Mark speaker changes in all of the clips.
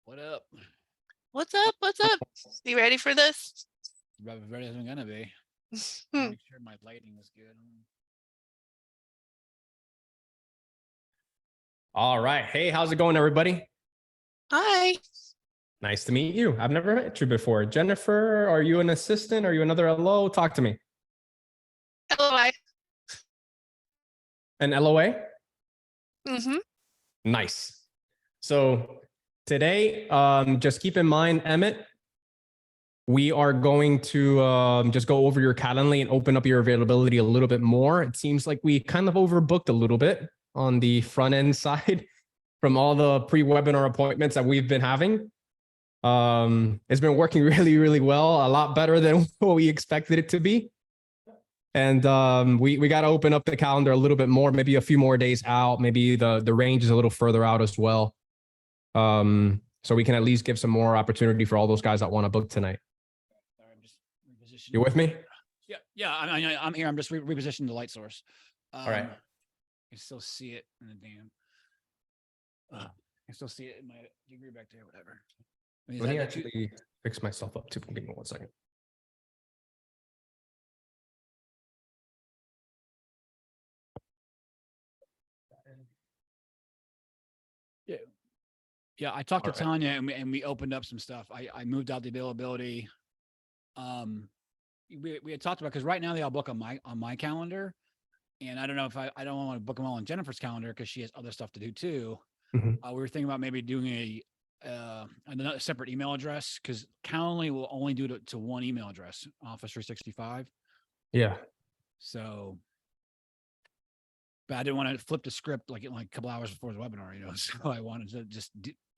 Speaker 1: What up?
Speaker 2: What's up? What's up? You ready for this?
Speaker 1: About as ready as I'm gonna be.
Speaker 2: Hmm.
Speaker 1: Make sure my lighting is good.
Speaker 3: All right. Hey, how's it going, everybody?
Speaker 2: Hi.
Speaker 3: Nice to meet you. I've never met you before. Jennifer, are you an assistant? Are you another LO? Talk to me.
Speaker 2: LOI.
Speaker 3: An LOA?
Speaker 2: Mm-hmm.
Speaker 3: Nice. So today, just keep in mind, Emmett, we are going to just go over your Calendly and open up your availability a little bit more. It seems like we kind of overbooked a little bit on the front end side from all the pre-webinar appointments that we've been having. It's been working really, really well, a lot better than what we expected it to be. And we got to open up the calendar a little bit more, maybe a few more days out. Maybe the range is a little further out as well. So we can at least give some more opportunity for all those guys that want to book tonight.
Speaker 1: Sorry, I'm just repositioning.
Speaker 3: You with me?
Speaker 1: Yeah. I'm here. I'm just repositioning the light source.
Speaker 3: All right.
Speaker 1: I still see it in the damn. I still see it in my degree back there. Whatever. I mean,
Speaker 3: Let me actually fix myself up too. Give me 1 second.
Speaker 1: Yeah, I talked to
Speaker 3: All right.
Speaker 1: Tanya and we opened up some stuff. I moved out the availability. We had talked about, because right now they all book on my calendar, and I don't know if I don't want to book them all on Jennifer's calendar because she has other stuff to do too.
Speaker 3: Mhm.
Speaker 1: We were thinking about maybe doing another separate email address, because Calendly will only do it to one email address, Office 365.
Speaker 3: Yeah.
Speaker 1: So, but I didn't want to flip the script like a couple hours before the webinar, so I wanted to just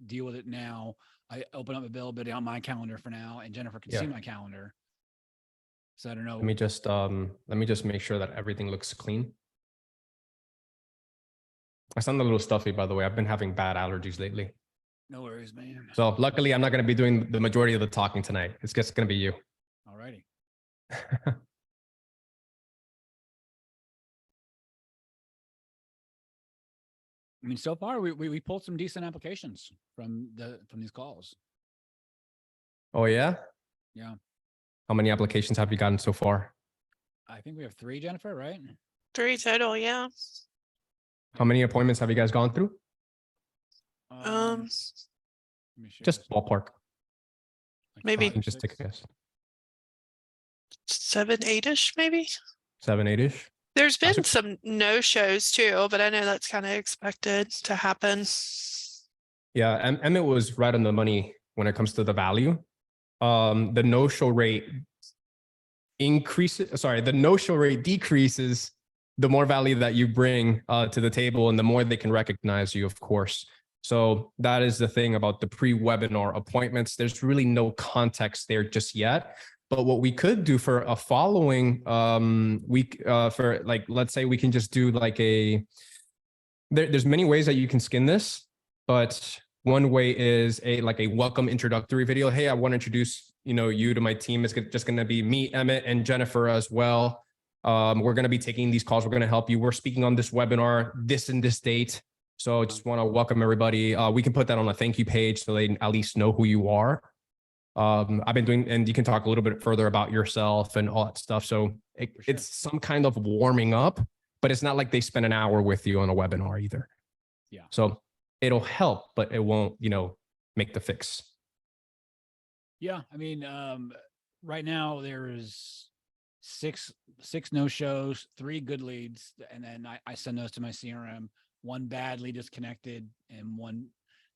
Speaker 1: deal with it now. I open up availability on my calendar for now, and Jennifer can see my calendar. So I don't know.
Speaker 3: Let me just make sure that everything looks clean. I sound a little stuffy, by the way. I've been having bad allergies lately.
Speaker 1: No worries, man.
Speaker 3: So luckily, I'm not going to be doing the majority of the talking tonight. It's just going to be you.
Speaker 1: All righty. I mean, so far we pulled some decent applications from these calls.
Speaker 3: Oh yeah?
Speaker 1: Yeah.
Speaker 3: How many applications have you gotten so far?
Speaker 1: I think we have 3, Jennifer, right?
Speaker 2: 3 total, yeah.
Speaker 3: How many appointments have you guys gone through?
Speaker 1: Let me share
Speaker 3: Just
Speaker 1: this.
Speaker 3: ballpark.
Speaker 1: Like
Speaker 2: maybe
Speaker 1: 5 or
Speaker 3: Just take a
Speaker 1: 6.
Speaker 3: guess.
Speaker 2: 7, 8-ish, maybe.
Speaker 3: 7, 8-ish.
Speaker 2: There's been
Speaker 3: That's
Speaker 2: some no-shows too, but I know that's kind of expected to happen.
Speaker 3: Yeah, Emmett was right on the money when it comes to the value. The no-show rate the no-show rate decreases the more value that you bring to the table and the more they can recognize you, of course. So that is the thing about the pre-webinar appointments. There's really no context there just yet. But what we could do for a following week, for like, let's say we can just do like there's many ways that you can skin this, but one way is a welcome introductory video. Hey, I want to introduce you to my team. It's just going to be me, Emmett, and Jennifer as well. We're going to be taking these calls. We're going to help you. We're speaking on this webinar, this and this date. So I just want to welcome everybody. We can put that on a thank you page so they at least know who you are. I've been doing, and you can talk a little bit further about yourself and all that stuff. So it's some kind of warming up, but it's not like they spend an hour with you on a webinar either.
Speaker 1: Yeah.
Speaker 3: So it'll help, but it won't, make the fix.
Speaker 1: Yeah. I mean, right now there is six no shows, 3 good leads, and then I send those to my CRM. 1 bad lead disconnected, and 1,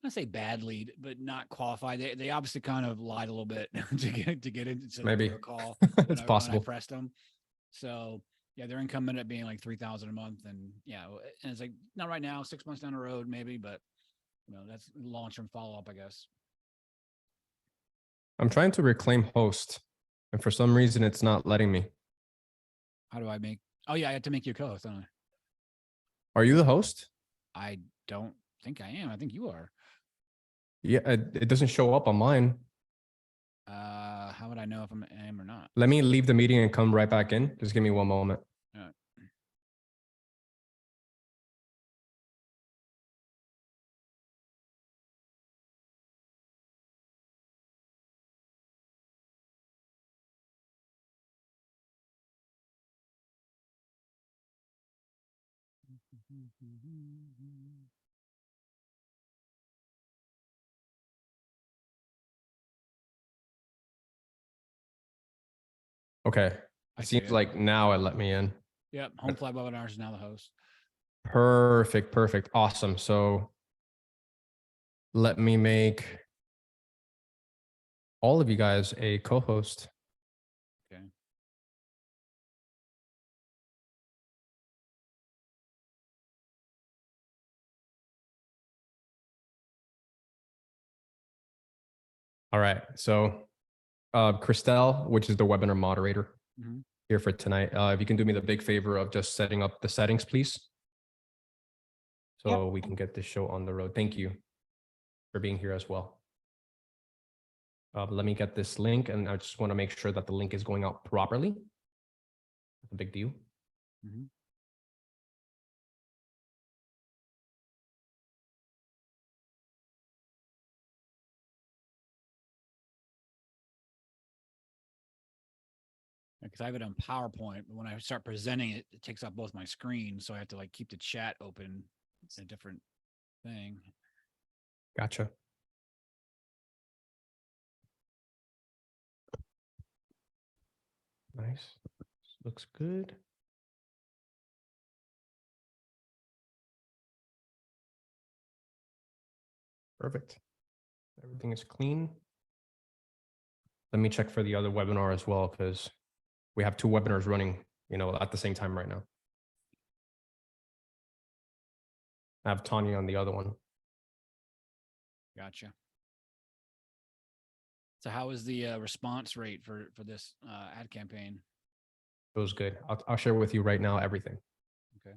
Speaker 1: I say bad lead, but not qualified. They obviously kind of lied a little bit to get into
Speaker 3: Maybe
Speaker 1: the call.
Speaker 3: It's possible.
Speaker 1: When I pressed them. So yeah, their income ended up being like 3,000 a month, and and it's like not right now, 6 months down the road maybe, but that's long-term follow-up, I guess.
Speaker 3: I'm trying to reclaim host, and for some reason it's not letting me.
Speaker 1: How do I make? Oh yeah, I have to make you a co-host, don't I?
Speaker 3: Are you the host?
Speaker 1: I don't think I am. I think you are.
Speaker 3: Yeah, it doesn't show up on mine.
Speaker 1: How would I know if I am or not?
Speaker 3: Let me leave the meeting and come right back in. Just give me 1 moment. Okay.
Speaker 1: I
Speaker 3: It
Speaker 1: see
Speaker 3: seems
Speaker 1: it.
Speaker 3: like now it let me in.
Speaker 1: Yep. Home Fly Webinars is now the host.
Speaker 3: Perfect. Perfect. Awesome. So let me make all of you guys a co-host.
Speaker 1: Okay.
Speaker 3: All right. So Christelle, which is the webinar moderator
Speaker 1: Mhm.
Speaker 3: here for tonight. If you can do me the big favor of just setting up the settings, please. So we can get this show on the road. Thank you for being here as well. Let me get this link, and I just want to make sure that the link is going out properly. That's a big deal.
Speaker 1: Mhm. Because I have it on PowerPoint, but when I start presenting it, it takes up both my screens, so I have to like keep the chat open. It's a different thing.
Speaker 3: Gotcha. Nice. Looks good. Perfect. Everything is clean. Let me check for the other webinar as well, because we have two webinars running, at the same time right now. I have Tanya on the other one.
Speaker 1: Gotcha. So how is the response rate for this ad campaign?
Speaker 3: It was good. I'll share with you right now everything.
Speaker 1: Okay.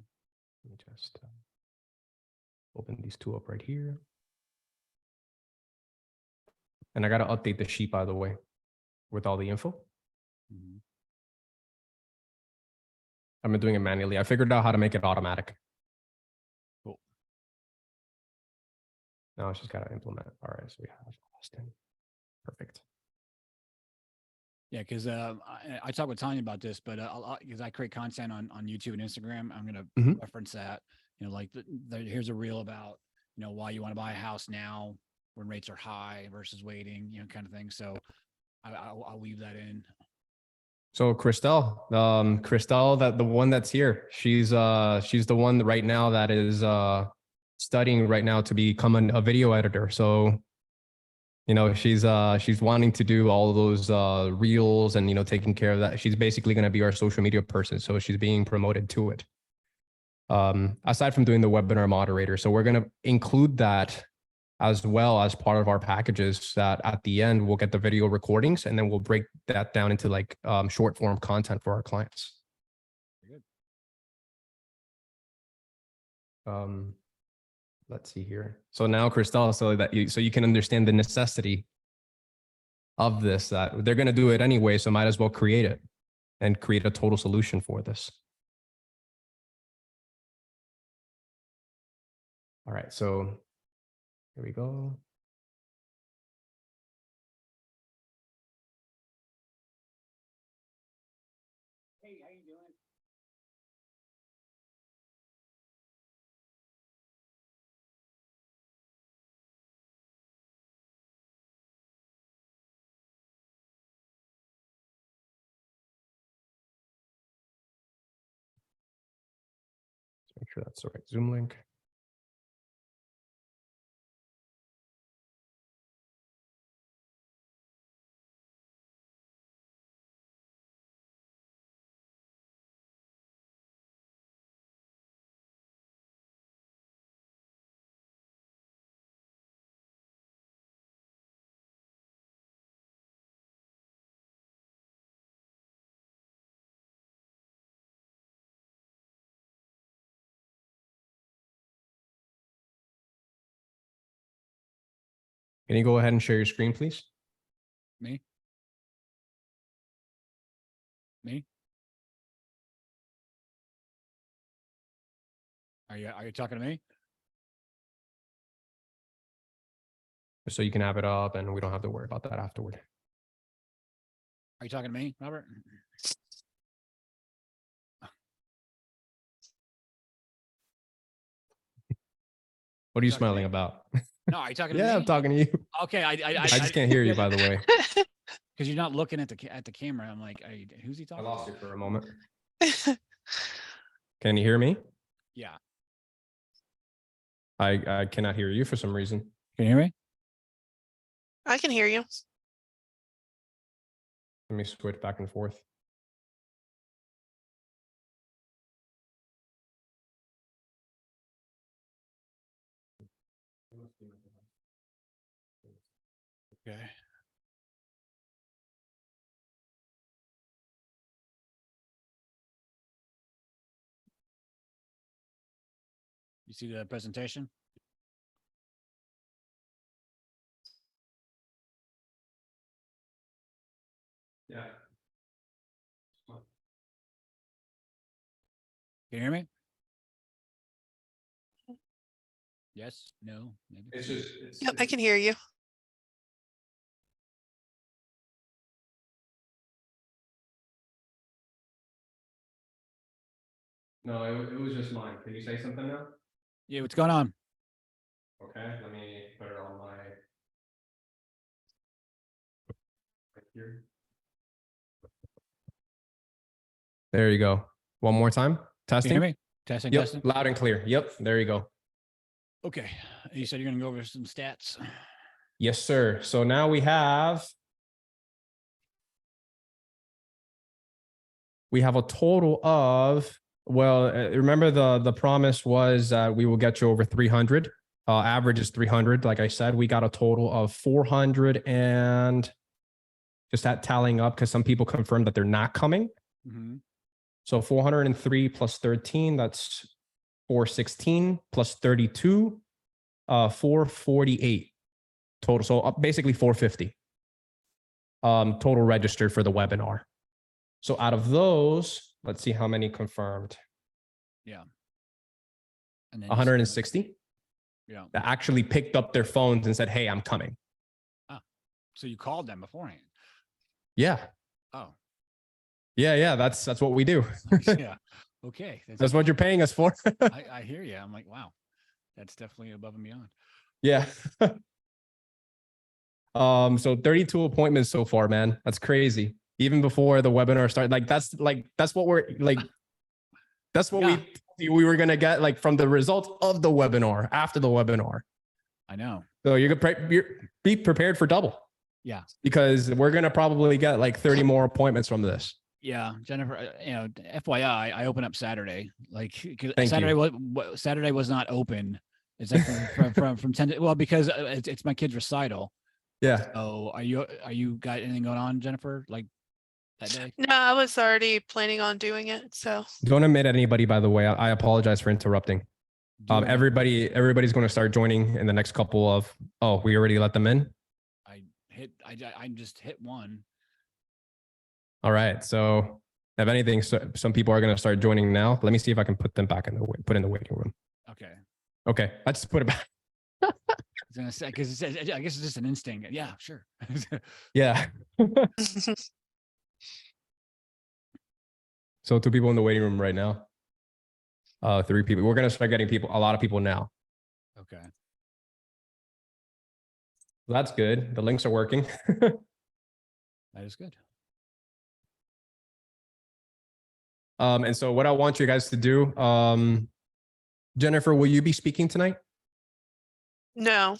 Speaker 3: Let me just open these two up right here. And I got to update the sheet, by the way, with all the info.
Speaker 1: Mhm.
Speaker 3: I've been doing it manually. I figured out how to make it automatic.
Speaker 1: Cool.
Speaker 3: Now it's just got to implement. All right. So we have Austin. Perfect.
Speaker 1: Yeah, because I talked with Tanya about this, but because I create content on YouTube and Instagram, I'm gonna
Speaker 3: Mhm.
Speaker 1: reference that. Like here's a reel about why you want to buy a house now when rates are high versus waiting, kind of thing. So I'll weave that in.
Speaker 3: So Christelle, that the one that's here, she's the one right now that is studying right now to become a video editor. So she's wanting to do all of those reels and taking care of that. She's basically going to be our social media person, so she's being promoted to it. Aside from doing the webinar moderator, so we're going to include that as well as part of our packages, that at the end we'll get the video recordings and then we'll break that down into like short form content for our clients.
Speaker 1: Very
Speaker 3: Um, let's see here. So now, Christelle, so you can understand the necessity of this, that they're going to do it anyway, so might as well create it and create a total solution for this. All right, so here we go.
Speaker 1: Hey, how you doing?
Speaker 3: Let's make sure that's the right Zoom link. Can you go ahead and share your screen, please?
Speaker 1: Me? Me? Are you talking to me?
Speaker 3: So you can have it up and we don't have to worry about that afterward.
Speaker 1: Are you talking to me, Robert?
Speaker 3: What are you
Speaker 1: Talking to
Speaker 3: smiling
Speaker 1: me?
Speaker 3: about?
Speaker 1: No, are you talking to
Speaker 3: Yeah,
Speaker 1: me?
Speaker 3: I'm talking to you.
Speaker 1: Okay,
Speaker 3: I just can't hear you, by the way.
Speaker 1: because you're not looking at the camera. I'm like, who's he
Speaker 3: I
Speaker 1: talking?
Speaker 3: lost
Speaker 1: to?
Speaker 3: you for a moment. Can you hear me?
Speaker 1: Yeah.
Speaker 3: I cannot hear you for some reason.
Speaker 1: Can you hear me?
Speaker 2: I can hear you.
Speaker 3: Let me switch back and forth.
Speaker 1: Okay. You see the presentation?
Speaker 3: Yeah.
Speaker 1: Can you hear me? Yes. No. Maybe.
Speaker 3: It's just it's
Speaker 2: Yep, I can hear you.
Speaker 3: no, it was just mine. Can you say something now?
Speaker 1: Yeah. What's going on?
Speaker 3: Okay, let me put it on my right here. There you go. One more time.
Speaker 1: Can you
Speaker 3: Testing.
Speaker 1: hear me? Testing.
Speaker 3: Yep,
Speaker 1: Testing.
Speaker 3: loud and clear. Yep, there you go.
Speaker 1: Okay. You said you're gonna go over some stats.
Speaker 3: Yes, sir. So now we have a total of, well, remember the promise was we will get you over 300. Average is 300. Like I said, we got a total of 400 and just that tallying up because some people confirmed that they're not coming.
Speaker 1: Mm-hmm.
Speaker 3: So 403 plus 13, that's 416 plus 32, 448 total. So basically 450 total registered for the webinar. So out of those, let's see how many confirmed.
Speaker 1: Yeah. And then
Speaker 3: 160
Speaker 1: yeah.
Speaker 3: that actually picked up their phones and said, "Hey, I'm coming."
Speaker 1: So you called them beforehand.
Speaker 3: Yeah.
Speaker 1: Oh.
Speaker 3: Yeah. That's what we do.
Speaker 1: Yeah. Okay.
Speaker 3: That's what you're paying us for.
Speaker 1: I hear you. I'm like, wow, that's definitely above and beyond.
Speaker 3: Yeah. So 32 appointments so far, man. That's crazy. Even before the webinar started, that's what we're like. That's what
Speaker 1: Yeah.
Speaker 3: we were gonna get like from the results of the webinar after the webinar.
Speaker 1: I know.
Speaker 3: So you're be prepared for double.
Speaker 1: Yeah.
Speaker 3: Because we're gonna probably get like 30 more appointments from this.
Speaker 1: Yeah, Jennifer. FYI, I open up Saturday. Like 'cause
Speaker 3: Thank
Speaker 1: Saturday
Speaker 3: you.
Speaker 1: Saturday was not open. It's like from 10 to, well, because it's my kid's recital.
Speaker 3: Yeah.
Speaker 1: So are you got anything going on, Jennifer? Like that day?
Speaker 2: No, I was already planning on doing it. So
Speaker 3: Don't admit anybody, by the way. I apologize for interrupting.
Speaker 1: Do it.
Speaker 3: Everybody's going to start joining in the next couple of. Oh, we already let them in.
Speaker 1: I just hit one.
Speaker 3: All right. So, if anything, some people are going to start joining now. Let me see if I can put them back in the waiting room.
Speaker 1: Okay.
Speaker 3: Okay, I just put it back.
Speaker 1: I was gonna say because I guess it's just an instinct. Yeah, sure.
Speaker 3: Yeah. So 2 people in the waiting room right now. 3 people. We're going to start getting a lot of people now.
Speaker 1: Okay.
Speaker 3: That's good. The links are working.
Speaker 1: That is good.
Speaker 3: And so what I want you guys to do, Jennifer, will you be speaking tonight?
Speaker 2: no,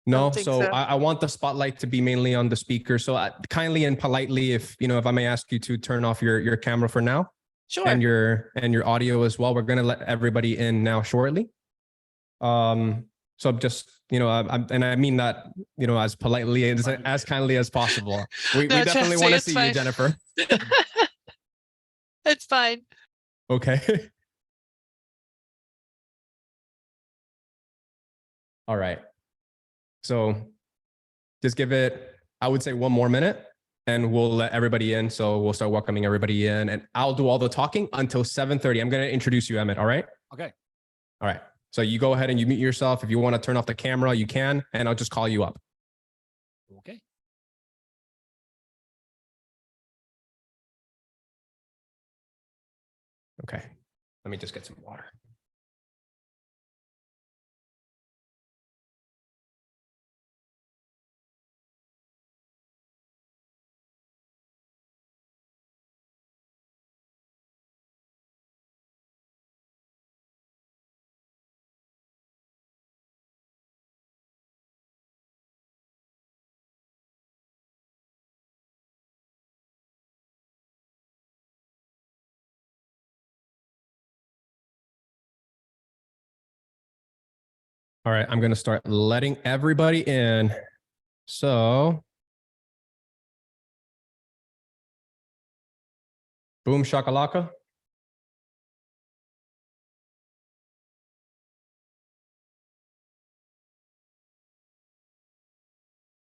Speaker 3: No.
Speaker 2: don't think
Speaker 3: So
Speaker 2: so.
Speaker 3: I want the spotlight to be mainly on the speaker. So kindly and politely, if I may ask you to turn off your camera for now
Speaker 2: Sure.
Speaker 3: and your audio as well. We're going to let everybody in now shortly. So just, and I mean that, as politely and as kindly as possible. We
Speaker 2: No,
Speaker 3: definitely
Speaker 2: Jesse,
Speaker 3: want to
Speaker 2: it's
Speaker 3: see
Speaker 2: fine.
Speaker 3: you, Jennifer.
Speaker 2: It's fine.
Speaker 3: Okay. All right. So just give it, I would say 1 more minute and we'll let everybody in. So we'll start welcoming everybody in and I'll do all the talking until 7:30. I'm going to introduce you, Emmett. All right.
Speaker 1: Okay.
Speaker 3: All right. So you go ahead and you mute yourself. If you want to turn off the camera, you can, and I'll just call you up.
Speaker 1: Okay.
Speaker 3: Okay. Let me just get some water. All right, I'm going to start letting everybody in. So, boom shakalaka.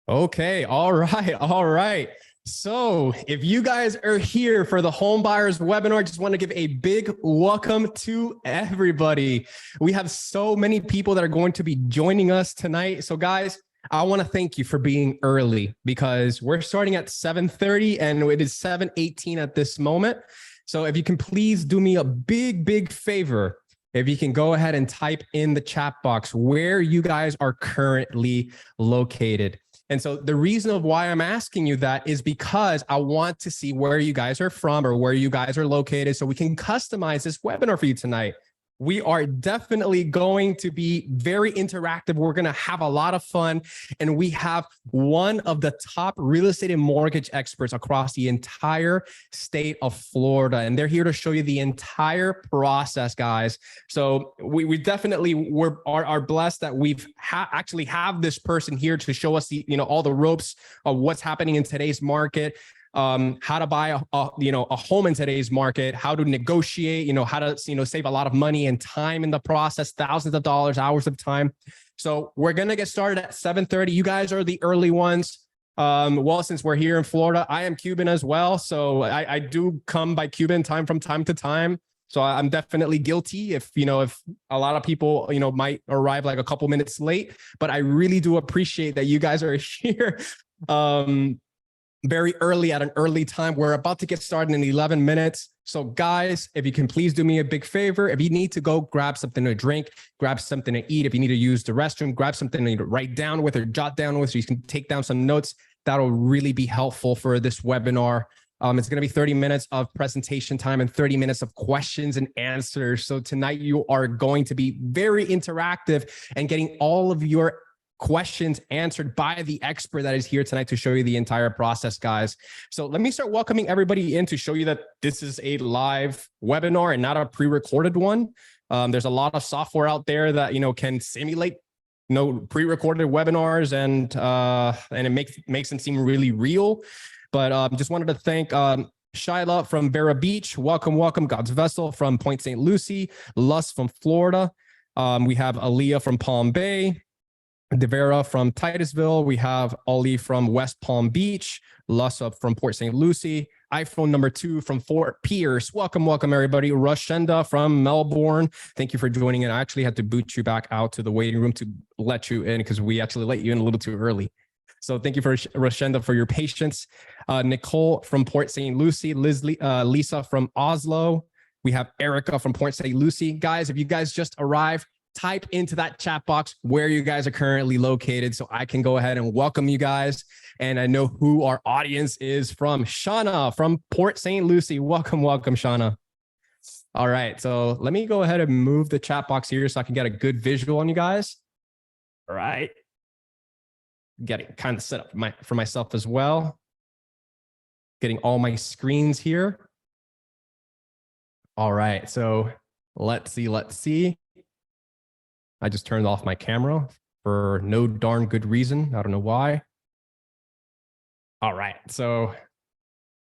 Speaker 3: Okay, all right, all right. So if you guys are here for the home buyers webinar, I just want to give a big welcome to everybody. We have so many people that are going to be joining us tonight. So guys, I want to thank you for being early because we're starting at 7:30 and it is 7:18 at this moment. So if you can please do me a big favor, if you can go ahead and type in the chat box where you guys are currently located. And so the reason of why I'm asking you that is because I want to see where you guys are from or where you guys are located so we can customize this webinar for you tonight. We are definitely going to be very interactive. We're going to have a lot of fun. And we have one of the top real estate and mortgage experts across the entire state of Florida. And they're here to show you the entire process, guys. So we definitely are blessed that we've actually have this person here to show us the, all the ropes of what's happening in today's market. How to buy a home in today's market, how to negotiate, how to, save a lot of money and time in the process, thousands of dollars, hours of time. So we're going to get started at 7:30. You guys are the early ones. Well, since we're here in Florida, I am Cuban as well. So I do come by Cuban time from time to time. So I'm definitely guilty if a lot of people, might arrive like a couple minutes late, but I really do appreciate that you guys are here. Very early at an early time. We're about to get started in 11 minutes. So guys, if you can please do me a big favor, if you need to go grab something to drink, grab something to eat, if you need to use the restroom, grab something to write down with or jot down with so you can take down some notes. That'll really be helpful for this webinar. It's going to be 30 minutes of presentation time and 30 minutes of questions and answers. So tonight you are going to be very interactive and getting all of your questions answered by the expert that is here tonight to show you the entire process, guys. So let me start welcoming everybody in to show you that this is a live webinar and not a pre-recorded one. There's a lot of software out there that, can simulate, pre-recorded webinars and it makes them seem really real. But just wanted to thank Shyla from Vera Beach. Welcome. God's Vessel from Point St. Lucie. Lus from Florida. We have Aaliyah from Palm Bay. Devera from Titusville. We have Ali from West Palm Beach, Lussa from Port St. Lucie, iPhone number 2 from Fort Pierce. Welcome, everybody. Rashenda from Melbourne. Thank you for joining in. I actually had to boot you back out to the waiting room to let you in because we actually let you in a little too early. So thank you for Rashenda for your patience. Nicole from Port St. Lucie, Lisa from Oslo. We have Erica from Port St. Lucie. Guys, if you guys just arrived, type into that chat box where you guys are currently located so I can go ahead and welcome you guys. And I know who our audience is from. Shauna from Port St. Lucie. Welcome, Shauna. All right, so let me go ahead and move the chat box here so I can get a good visual on you guys. All right. Getting kind of set up for myself as well. Getting all my screens here. All right, so let's see. I just turned off my camera for no darn good reason. I don't know why. All right, so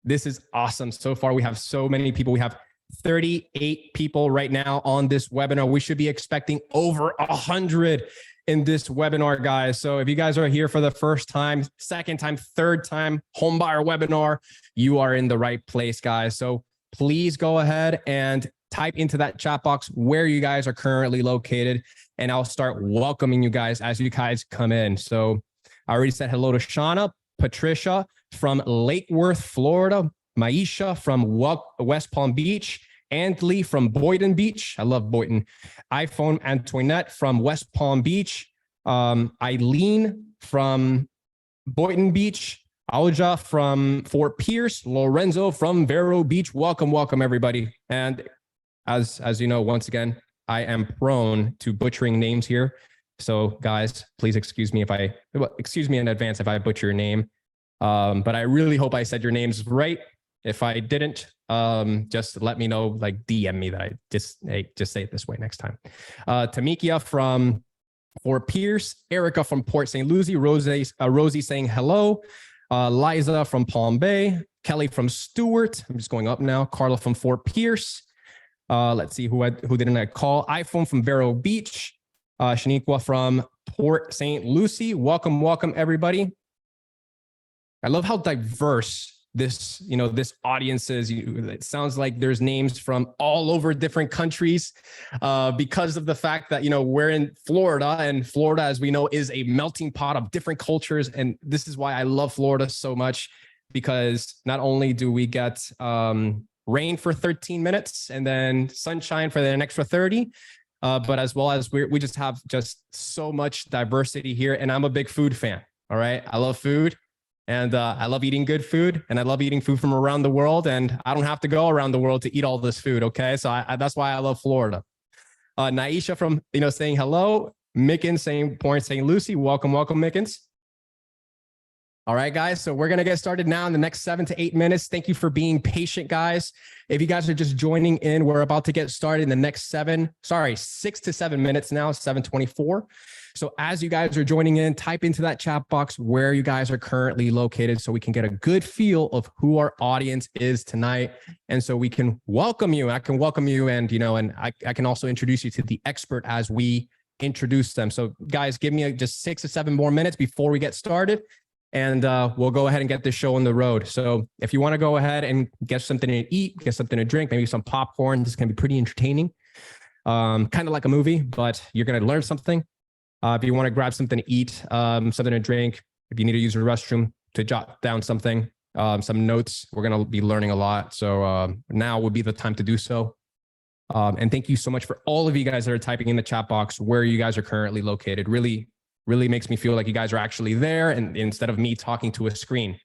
Speaker 3: this is awesome. So far, we have so many people. We have 38 people right now on this webinar. We should be expecting over 100 in this webinar, guys. So if you guys are here for the first time, second time, third time homebuyer webinar, you are in the right place, guys. So please go ahead and type into that chat box where you guys are currently located, and I'll start welcoming you guys as you guys come in. So I already said hello to Shauna, Patricia from Lake Worth, Florida, Maisha from West Palm Beach, Anthony from Boynton Beach. I love Boynton. iPhone Antoinette from West Palm Beach, Eileen from Boynton Beach, Alja from Fort Pierce, Lorenzo from Vero Beach. Welcome, everybody. And as you know, once again, I am prone to butchering names here. So guys, please excuse me in advance if I butcher your name. But I really hope I said your names right. If I didn't, just let me know, like DM me that I just say it this way next time. Tamikia from Fort Pierce, Erica from Port St. Lucie, Rosie saying hello, Liza from Palm Bay, Kelly from Stewart. I'm just going up now. Carla from Fort Pierce. Let's see who didn't I call. iPhone from Vero Beach. Shaniqua from Port St. Lucie. Welcome everybody. I love how diverse this audience is. It sounds like there's names from all over different countries because of the fact that, we're in Florida, and Florida, as we know, is a melting pot of different cultures. And this is why I love Florida so much, because not only do we get rain for 13 minutes and then sunshine for the next 30, but as well as we just have just so much diversity here. And I'm a big food fan. All right. I love food. And I love eating good food, and I love eating food from around the world. And I don't have to go around the world to eat all this food. Okay. So that's why I love Florida. Naisha from, saying hello. Mickens saying Port St. Lucie. Welcome, Mickens. All right, guys. So we're going to get started now in the next 7 to 8 minutes. Thank you for being patient, guys. If you guys are just joining in, we're about to get started in the next 6 to 7 minutes now, 7:24. So as you guys are joining in, type into that chat box where you guys are currently located so we can get a good feel of who our audience is tonight. And so we can welcome you. I can welcome you, and, and I can also introduce you to the expert as we introduce them. So guys, give me just 6 to 7 more minutes before we get started, and we'll go ahead and get this show on the road. So if you want to go ahead and get something to eat, get something to drink, maybe some popcorn, this is going to be pretty entertaining. Kind of like a movie, but you're going to learn something. If you want to grab something to eat, something to drink, if you need to use the restroom to jot down something, some notes, we're going to be learning a lot. So now would be the time to do so. And thank you so much for all of you guys that are typing in the chat box where you guys are currently located. Really makes me feel like you guys are actually there, and instead of me talking to a screen.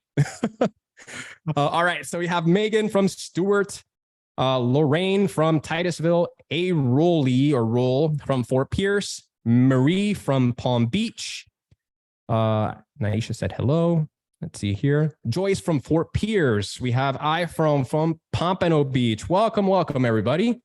Speaker 3: All right. So we have Megan from Stewart, Lorraine from Titusville, A Roll from Fort Pierce, Marie from Palm Beach. Naisha said hello. Let's see here. Joyce from Fort Pierce. We have I from Pompano Beach. Welcome, everybody.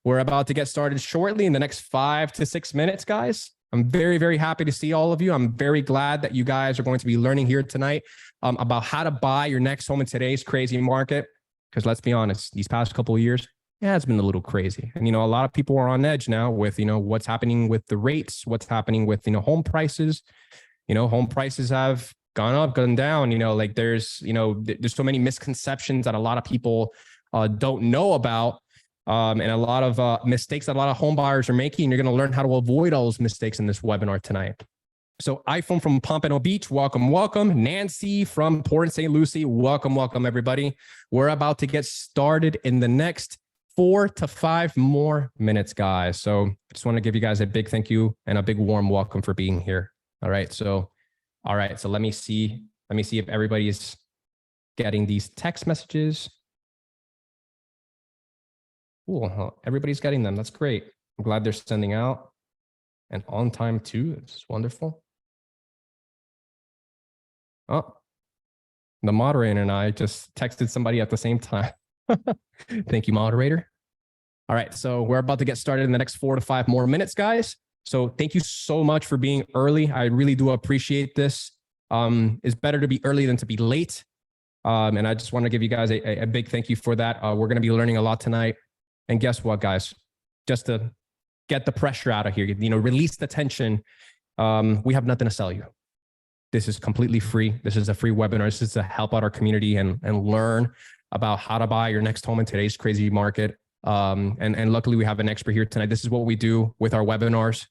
Speaker 3: We're about to get started shortly in the next 5 to 6 minutes, guys. I'm very, very happy to see all of you. I'm very glad that you guys are going to be learning here tonight about how to buy your next home in today's crazy market. Because let's be honest, these past couple of years, it's been a little crazy. And, a lot of people are on edge now with, what's happening with the rates, what's happening with, home prices. Home prices have gone up, gone down, like there's so many misconceptions that a lot of people don't know about. And a lot of mistakes that a lot of home buyers are making. You're going to learn how to avoid all those mistakes in this webinar tonight. So iPhone from Pompano Beach, welcome. Nancy from Port St. Lucie, welcome, everybody. We're about to get started in the next 4 to 5 more minutes, guys. So I just want to give you guys a big thank you and a big warm welcome for being here. All right. So let me see if everybody's getting these text messages. Cool. Everybody's getting them. That's great. I'm glad they're sending out and on time too. It's wonderful. Oh, the moderator and I just texted somebody at the same time. Thank you, moderator. All right. So we're about to get started in the next 4 to 5 more minutes, guys. So thank you so much for being early. I really do appreciate this. It's better to be early than to be late. And I just want to give you guys a big thank you for that. We're going to be learning a lot tonight. And guess what, guys? Just to get the pressure out of here, release the tension. We have nothing to sell you. This is completely free. This is a free webinar. This is to help out our community and learn about how to buy your next home in today's crazy market. And luckily we have an expert here tonight. This is what we do with our webinars.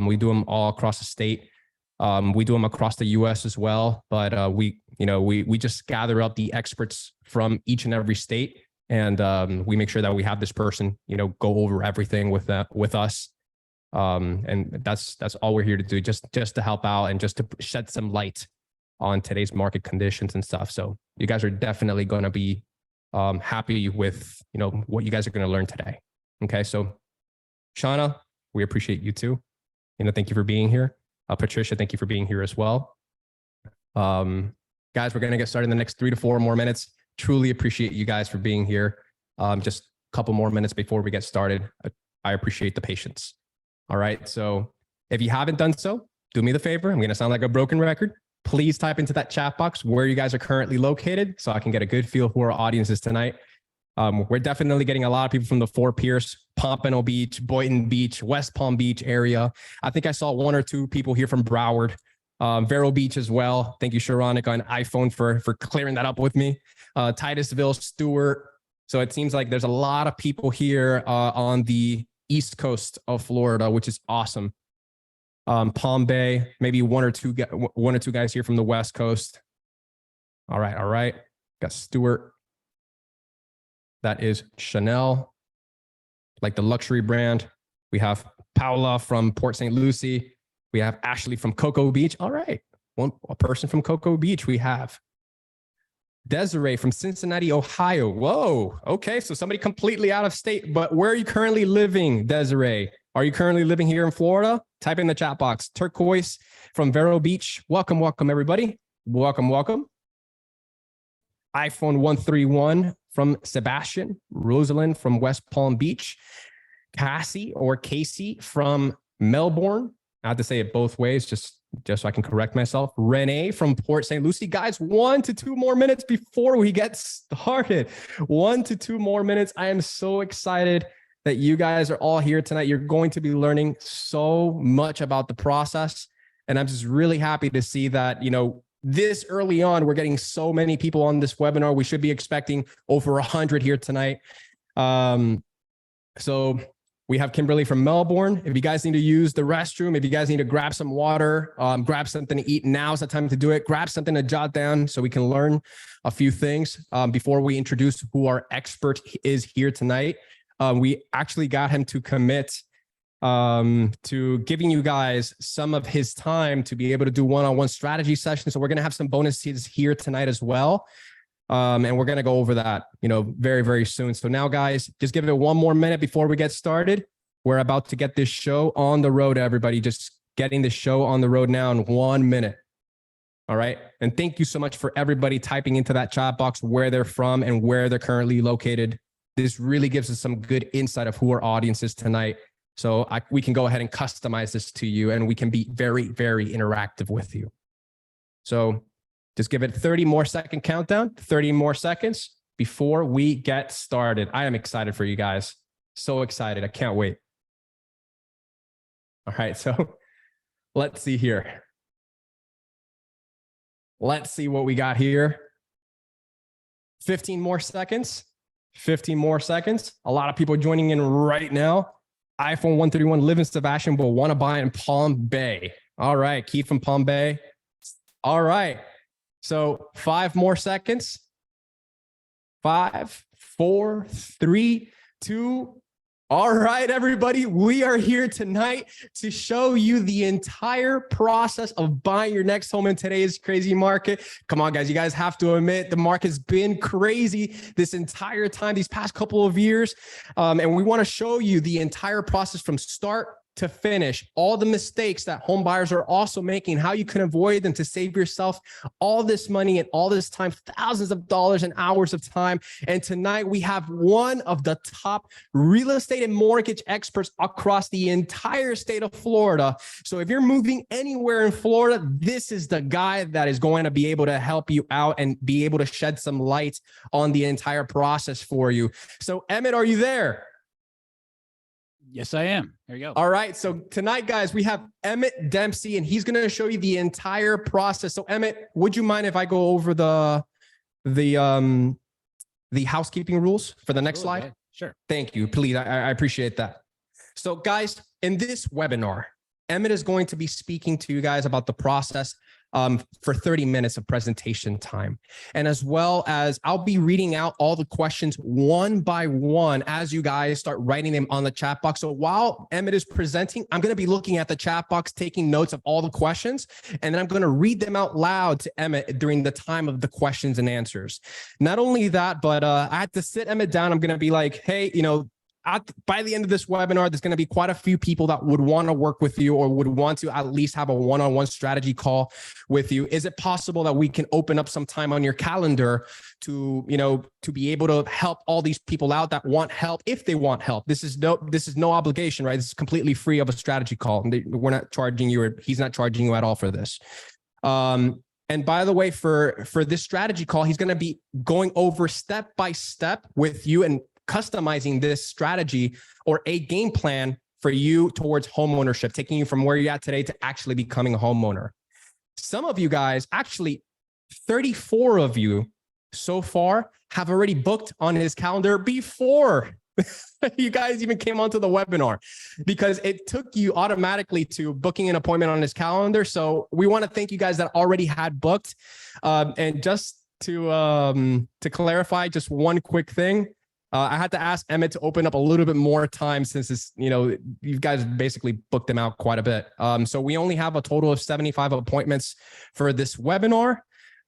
Speaker 3: We do them all across the state. We do them across the US as well. But we just gather up the experts from each and every state. And we make sure that we have this person, go over everything with us. And that's all we're here to do, just to help out and just to shed some light on today's market conditions and stuff. So you guys are definitely going to be happy with, what you guys are going to learn today. Okay. So Shauna, we appreciate you too. Thank you for being here. Patricia, thank you for being here as well. Guys, we're going to get started in the next 3 to 4 more minutes. Truly appreciate you guys for being here. Just a couple more minutes before we get started. I appreciate the patience. All right. So If you haven't done so, do me the favor. I'm going to sound like a broken record. Please type into that chat box where you guys are currently located so I can get a good feel who our audience is tonight. We're definitely getting a lot of people from the Fort Pierce, Pompano Beach, Boynton Beach, West Palm Beach area. I think I saw 1 or 2 people here from Broward, Vero Beach as well. Thank you, Sharonica on iPhone for clearing that up with me. Titusville, Stewart. So it seems like there's a lot of people here on the East Coast of Florida, which is awesome. Palm Bay, maybe one or two guys here from the West Coast. All right. Got Stewart. That is Chanel, like the luxury brand. We have Paula from Port St. Lucie. We have Ashley from Cocoa Beach. All right. A person from Cocoa Beach we have. Desiree from Cincinnati, Ohio. Whoa. Okay. So somebody completely out of state, but where are you currently living, Desiree? Are you currently living here in Florida? Type in the chat box. Turquoise from Vero Beach. Welcome, everybody. Welcome. iPhone 131 from Sebastian. Rosalind from West Palm Beach. Casey from Melbourne. I have to say it both ways, just so I can correct myself. Renee from Port St. Lucie. Guys, 1 to 2 more minutes before we get started. 1 to 2 more minutes. I am so excited that you guys are all here tonight. You're going to be learning so much about the process. And I'm just really happy to see that, this early on, we're getting so many people on this webinar. We should be expecting over 100 here tonight. So we have Kimberly from Melbourne. If you guys need to use the restroom, if you guys need to grab some water, grab something to eat, now's the time to do it. Grab something to jot down so we can learn a few things before we introduce who our expert is here tonight. We actually got him to commit to giving you guys some of his time to be able to do one-on-one strategy sessions. So we're going to have some bonuses here tonight as well. And we're going to go over that, very, very soon. So now, guys, just give it 1 more minute before we get started. We're about to get this show on the road, everybody. Just getting the show on the road now in 1 minute. All right. And thank you so much for everybody typing into that chat box where they're from and where they're currently located. This really gives us some good insight of who our audience is tonight. So we can go ahead and customize this to you, and we can be very, very interactive with you. So just give it 30 more second countdown, 30 more seconds before we get started. I am excited for you guys. So excited. I can't wait. All right. So let's see here. Let's see what we got here. 15 more seconds. 15 more seconds. A lot of people joining in right now. iPhone 131, live in Sebastian, but want to buy in Palm Bay. All right, Keith from Palm Bay. All right, so 5 more seconds. 5, 4, 3, 2. All right, everybody, we are here tonight to show you the entire process of buying your next home in today's crazy market. Come on, guys, you guys have to admit the market's been crazy this entire time, these past couple of years. And we want to show you the entire process from start to finish, all the mistakes that home buyers are also making, how you can avoid them to save yourself all this money and all this time, thousands of dollars and hours of time. And tonight we have one of the top real estate and mortgage experts across the entire state of Florida. So if you're moving anywhere in Florida, this is the guy that is going to be able to help you out and be able to shed some light on the entire process for you. So Emmett, are you there?
Speaker 1: Yes, I am. There you go.
Speaker 3: All right. So tonight, guys, we have Emmett Dempsey, and he's going to show you the entire process. So Emmett, would you mind if I go over the housekeeping rules for the next slide?
Speaker 1: Yeah, sure.
Speaker 3: Thank you. Please. I appreciate that. So guys, in this webinar, Emmett is going to be speaking to you guys about the process for 30 minutes of presentation time. And as well as I'll be reading out all the questions one by one as you guys start writing them on the chat box. So while Emmett is presenting, I'm going to be looking at the chat box, taking notes of all the questions, and then I'm going to read them out loud to Emmett during the time of the questions and answers. Not only that, but I had to sit Emmett down. I'm going to be like, hey, by the end of this webinar, there's going to be quite a few people that would want to work with you or would want to at least have a one-on-one strategy call with you. Is it possible that we can open up some time on your calendar to, to be able to help all these people out that want help if they want help? This is no obligation, right? This is completely free of a strategy call. We're not charging you, or he's not charging you at all for this. And by the way, for this strategy call, he's going to be going over step by step with you and customizing this strategy or a game plan for you towards homeownership, taking you from where you're at today to actually becoming a homeowner. Some of you guys, actually 34 of you so far, have already booked on his calendar before you guys even came onto the webinar, because it took you automatically to booking an appointment on his calendar. So we want to thank you guys that already had booked. And just to clarify, just one quick thing. I had to ask Emmett to open up a little bit more time since it's, you guys basically booked them out quite a bit. So we only have a total of 75 appointments for this webinar.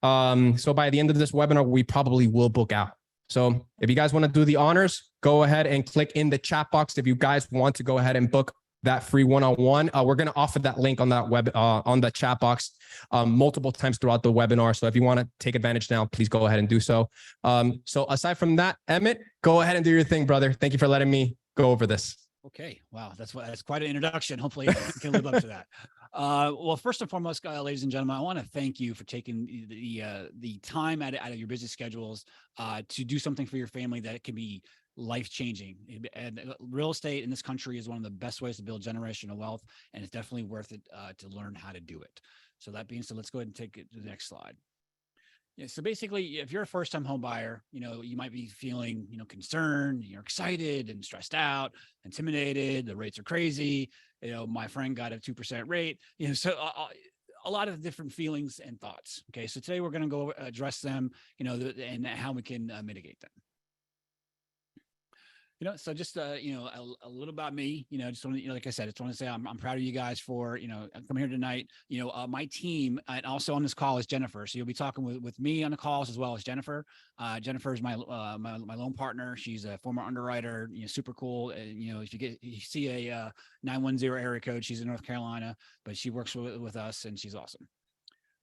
Speaker 3: So by the end of this webinar, we probably will book out. So if you guys want to do the honors, go ahead and click in the chat box. If you guys want to go ahead and book that free one-on-one, we're going to offer that link on that on the chat box multiple times throughout the webinar. So if you want to take advantage now, please go ahead and do so. So aside from that, Emmett, go ahead and do your thing, brother. Thank you for letting me go over this.
Speaker 1: Okay. Wow. That's quite an introduction. Hopefully you can live up to that. Well, first and foremost, ladies and gentlemen, I want to thank you for taking the time out of your busy schedules to do something for your family that can be life-changing. And real estate in this country is one of the best ways to build generational wealth, and it's definitely worth it to learn how to do it. So that being said, let's go ahead and take it to the next slide. Yeah, so basically, if you're a first-time home buyer, you might be feeling, concerned, you're excited and stressed out, intimidated. The rates are crazy. My friend got a 2% rate. So a lot of different feelings and thoughts. Okay, so today we're going to go address them, and how we can mitigate them. So just, a little about me, just want to, like I said, just want to say I'm proud of you guys for, coming here tonight. My team, and also on this call is Jennifer. So you'll be talking with me on the calls as well as Jennifer. Jennifer is my loan partner. She's a former underwriter, super cool. If you see a 910 area code, she's in North Carolina, but she works with us and she's awesome.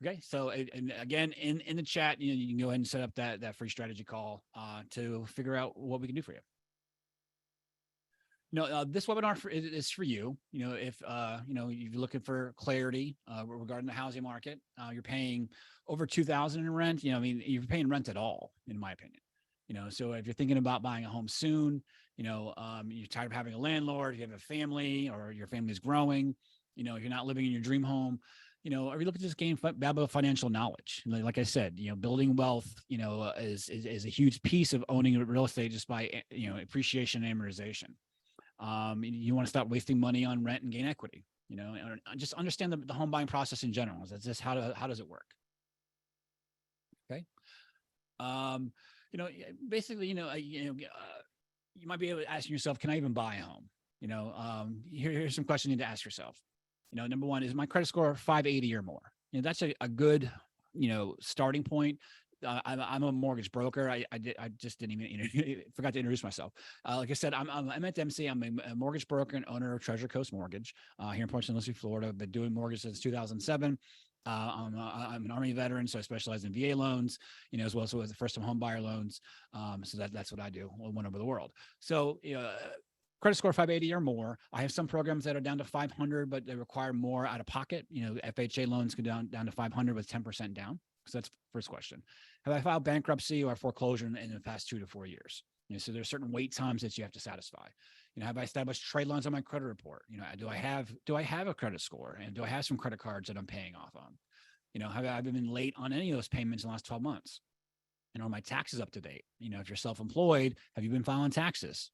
Speaker 1: Okay, so and again, in the chat, you can go ahead and set up that free strategy call to figure out what we can do for you. This webinar is for you. If you're looking for clarity regarding the housing market, you're paying over $2,000 in rent. You're paying rent at all, in my opinion. So if you're thinking about buying a home soon, you're tired of having a landlord, you have a family, or your family's growing, you're not living in your dream home. Or you look at this game about financial knowledge. Like I said, building wealth, is a huge piece of owning real estate just by appreciation and amortization. You want to stop wasting money on rent and gain equity, just understand the home buying process in general. That's just how does it work? Okay. Basically, you might be able to ask yourself, can I even buy a home? Here's some questions you need to ask yourself. Number one, is my credit score 580 or more? That's a good, starting point. I'm a mortgage broker. I just didn't even forgot to introduce myself. Like I said, I'm Emmett Dempsey. I'm a mortgage broker and owner of Treasure Coast Mortgage here in Port St. Lucie, Florida. I've been doing mortgage since 2007. I'm an Army veteran, so I specialize in VA loans, as well as first-time home buyer loans. So that's what I do all over the world. So credit score 580 or more. I have some programs that are down to 500, but they require more out of pocket. FHA loans go down to 500 with 10% down. So that's the first question. Have I filed bankruptcy or foreclosure in the past 2 to 4 years? So there's certain wait times that you have to satisfy. Have I established trade lines on my credit report? Do I have a credit score, and do I have some credit cards that I'm paying off on? Have I been late on any of those payments in the last 12 months? Are my taxes up to date? If you're self-employed, have you been filing taxes?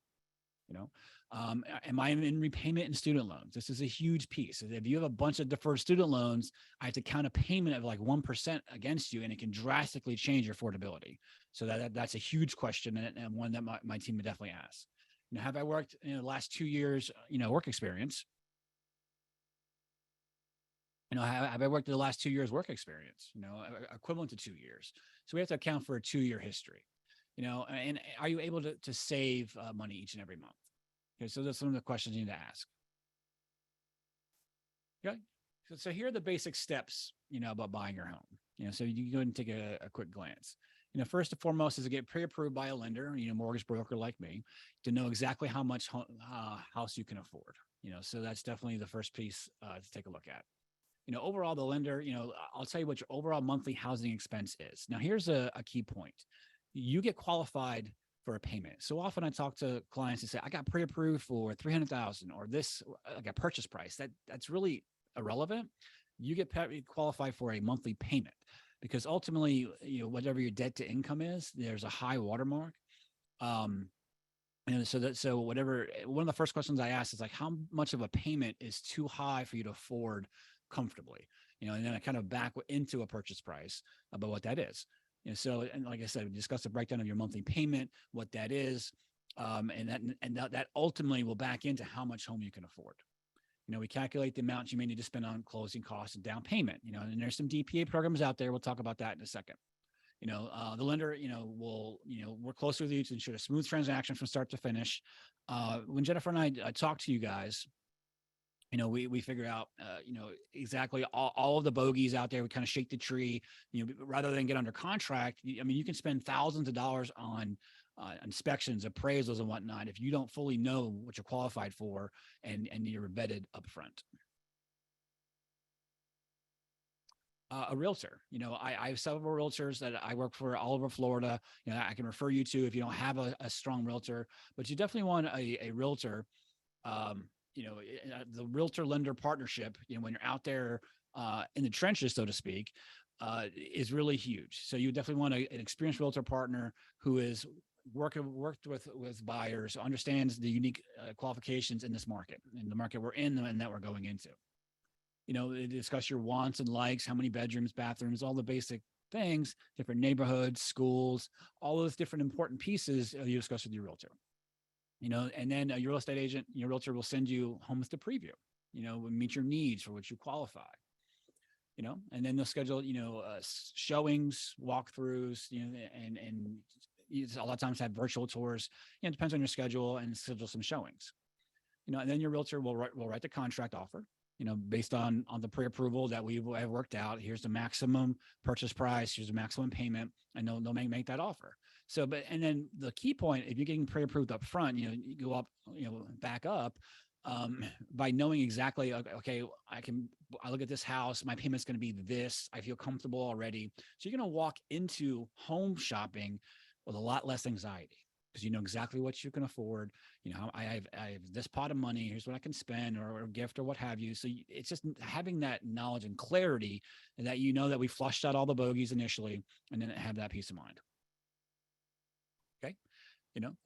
Speaker 1: Am I in repayment in student loans? This is a huge piece. If you have a bunch of deferred student loans, I have to count a payment of like 1% against you, and it can drastically change your affordability. So that's a huge question, and one that my team would definitely ask. Have I worked in the last 2 years, work experience? Have I worked in the last 2 years work experience, equivalent to 2 years? So we have to account for a 2-year history, and are you able to save money each and every month? Okay, so those are some of the questions you need to ask. Okay. So here are the basic steps, about buying your home. So you can go ahead and take a quick glance. First and foremost is to get pre-approved by a lender, mortgage broker like me, to know exactly how much house you can afford. So that's definitely the first piece to take a look at. Overall, the lender, I'll tell you what your overall monthly housing expense is. Now, here's a key point. You get qualified for a payment. So often I talk to clients and say, I got pre-approved for 300,000 or this, like a purchase price. That's really irrelevant. You get qualified for a monthly payment because ultimately, whatever your debt to income is, there's a high watermark. And so whatever, one of the first questions I ask is like, how much of a payment is too high for you to afford comfortably? And then I kind of back into a purchase price about what that is. So, and like I said, we discussed the breakdown of your monthly payment, what that is, and that ultimately will back into how much home you can afford. We calculate the amount you may need to spend on closing costs and down payment. And there's some DPA programs out there. We'll talk about that in a second. The lender, will, work closely with you to ensure a smooth transaction from start to finish. When Jennifer and I talk to you guys, we figure out, exactly all of the bogeys out there. We kind of shake the tree, rather than get under contract. You can spend thousands of dollars on inspections, appraisals, and whatnot if you don't fully know what you're qualified for and you're vetted up front. A realtor, I have several realtors that I work for all over Florida. I can refer you to if you don't have a strong realtor, but you definitely want a realtor. The realtor lender partnership, when you're out there in the trenches, so to speak, is really huge. So you definitely want an experienced realtor partner who is worked with buyers, understands the unique qualifications in this market, in the market we're in and that we're going into. Discuss your wants and likes, how many bedrooms, bathrooms, all the basic things, different neighborhoods, schools, all those different important pieces you discuss with your realtor. And then your real estate agent, your realtor will send you homes to preview, meet your needs for which you qualify, and then they'll schedule, showings, walkthroughs, and a lot of times have virtual tours. It depends on your schedule and schedule some showings, and then your realtor will write the contract offer, based on the pre-approval that we have worked out. Here's the maximum purchase price, here's the maximum payment, and they'll make that offer. So, and then the key point, if you're getting pre-approved up front, you go up, back up, by knowing exactly, okay, I look at this house, my payment's going to be this, I feel comfortable already. So you're going to walk into home shopping with a lot less anxiety because you know exactly what you can afford. I have this pot of money, here's what I can spend or gift or what have you. So it's just having that knowledge and clarity and that, that we flushed out all the bogeys initially and then have that peace of mind. Okay.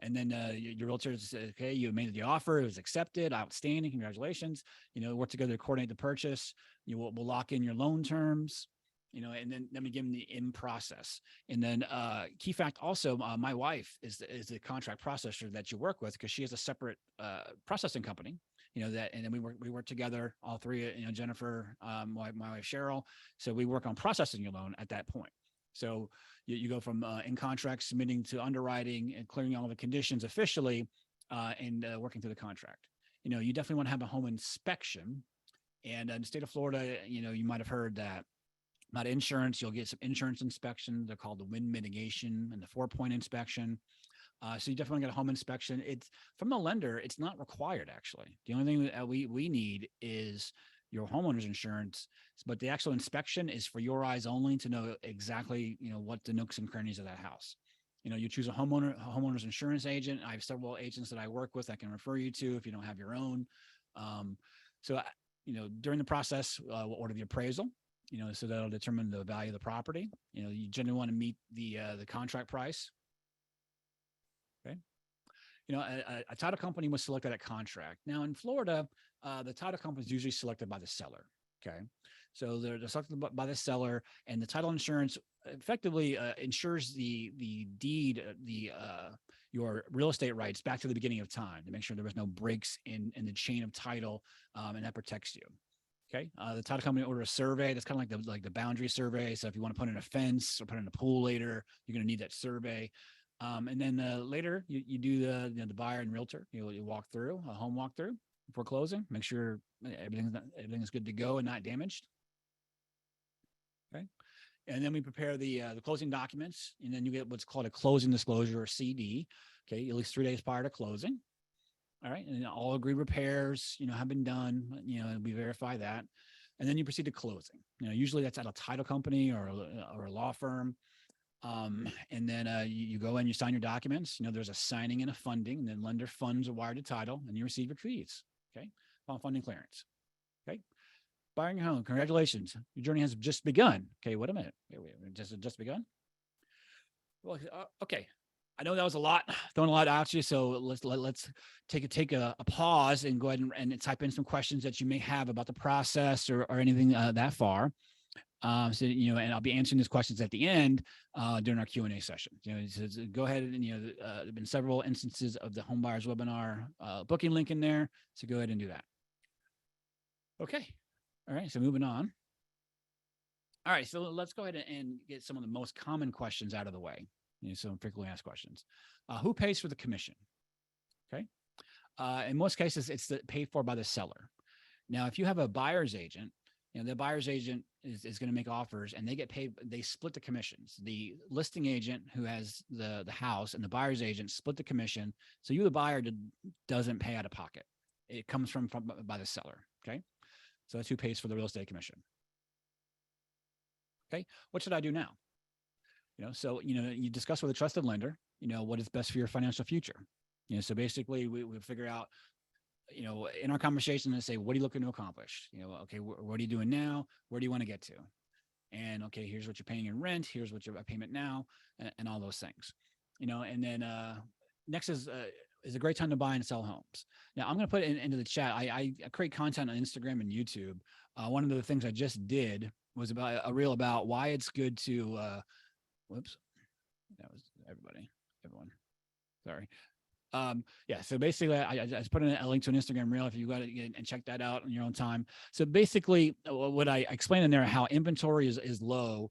Speaker 1: And then your realtor says, okay, you made the offer, it was accepted, outstanding, congratulations. Work together to coordinate the purchase. We'll lock in your loan terms, and then we give them the in process. And then key fact also, my wife is the contract processor that you work with because she has a separate processing company, and then we work together, all three, Jennifer, my wife Cheryl. So we work on processing your loan at that point. So you go from in contract, submitting to underwriting and clearing all the conditions officially, and working through the contract. You definitely want to have a home inspection. And in the state of Florida, you might have heard that not insurance, you'll get some insurance inspections. They're called the wind mitigation and the 4-point inspection. So you definitely get a home inspection. It's from the lender. It's not required, actually. The only thing that we need is your homeowner's insurance, but the actual inspection is for your eyes only to know exactly, what the nooks and crannies of that house. You choose a homeowner's insurance agent. I have several agents that I work with I can refer you to if you don't have your own. So during the process, we'll order the appraisal, so that'll determine the value of the property. You generally want to meet the contract price. Okay. A title company was selected at contract. Now in Florida, the title company is usually selected by the seller. Okay. So they're selected by the seller, and the title insurance effectively insures the deed, your real estate rights back to the beginning of time to make sure there was no breaks in the chain of title, and that protects you. Okay. The title company order a survey. That's kind of like the boundary survey. So if you want to put in a fence or put in a pool later, you're going to need that survey. And then later you do the buyer and realtor. You walk through a home walkthrough before closing. Make sure everything's good to go and not damaged. Okay. And then we prepare the closing documents, and then you get what's called a closing disclosure or CD. Okay, at least 3 days prior to closing. All right, and then all agreed repairs, have been done. And we verify that, and then you proceed to closing. Usually that's at a title company or a law firm. And then you go in, you sign your documents. There's a signing and a funding, and then lender funds are wired to title, and you receive your keys. Okay, upon funding clearance. Okay, buying your home. Congratulations, your journey has just begun. Okay, wait a minute. Wait, just begun. Well, okay. I know that was a lot, throwing a lot out you. So let's take a pause and go ahead and type in some questions that you may have about the process or anything that far. So, and I'll be answering these questions at the end during our Q&A session. So go ahead and, there have been several instances of the home buyers webinar booking link in there. So go ahead and do that. Okay. All right. So moving on. All right. So let's go ahead and get some of the most common questions out of the way. Some frequently asked questions. Who pays for the commission? Okay. In most cases, it's paid for by the seller. Now, if you have a buyer's agent, the buyer's agent is going to make offers and they get paid. They split the commissions. The listing agent who has the house and the buyer's agent split the commission. So the buyer doesn't pay out of pocket. It comes from by the seller. Okay. So that's who pays for the real estate commission. Okay. What should I do now? So, you discuss with a trusted lender, what is best for your financial future. So basically we figure out, in our conversation, they say, what are you looking to accomplish? Okay, what are you doing now? Where do you want to get to? And okay, here's what you're paying in rent. Here's what your payment now, and all those things, and then next is a great time to buy and sell homes. Now I'm going to put it into the chat. I create content on Instagram and YouTube. One of the things I just did was about a reel about why it's good to, whoops, that was everyone. Sorry. Yeah. So basically I just put in a link to an Instagram reel if you got to and check that out on your own time. So basically what I explained in there, how inventory is low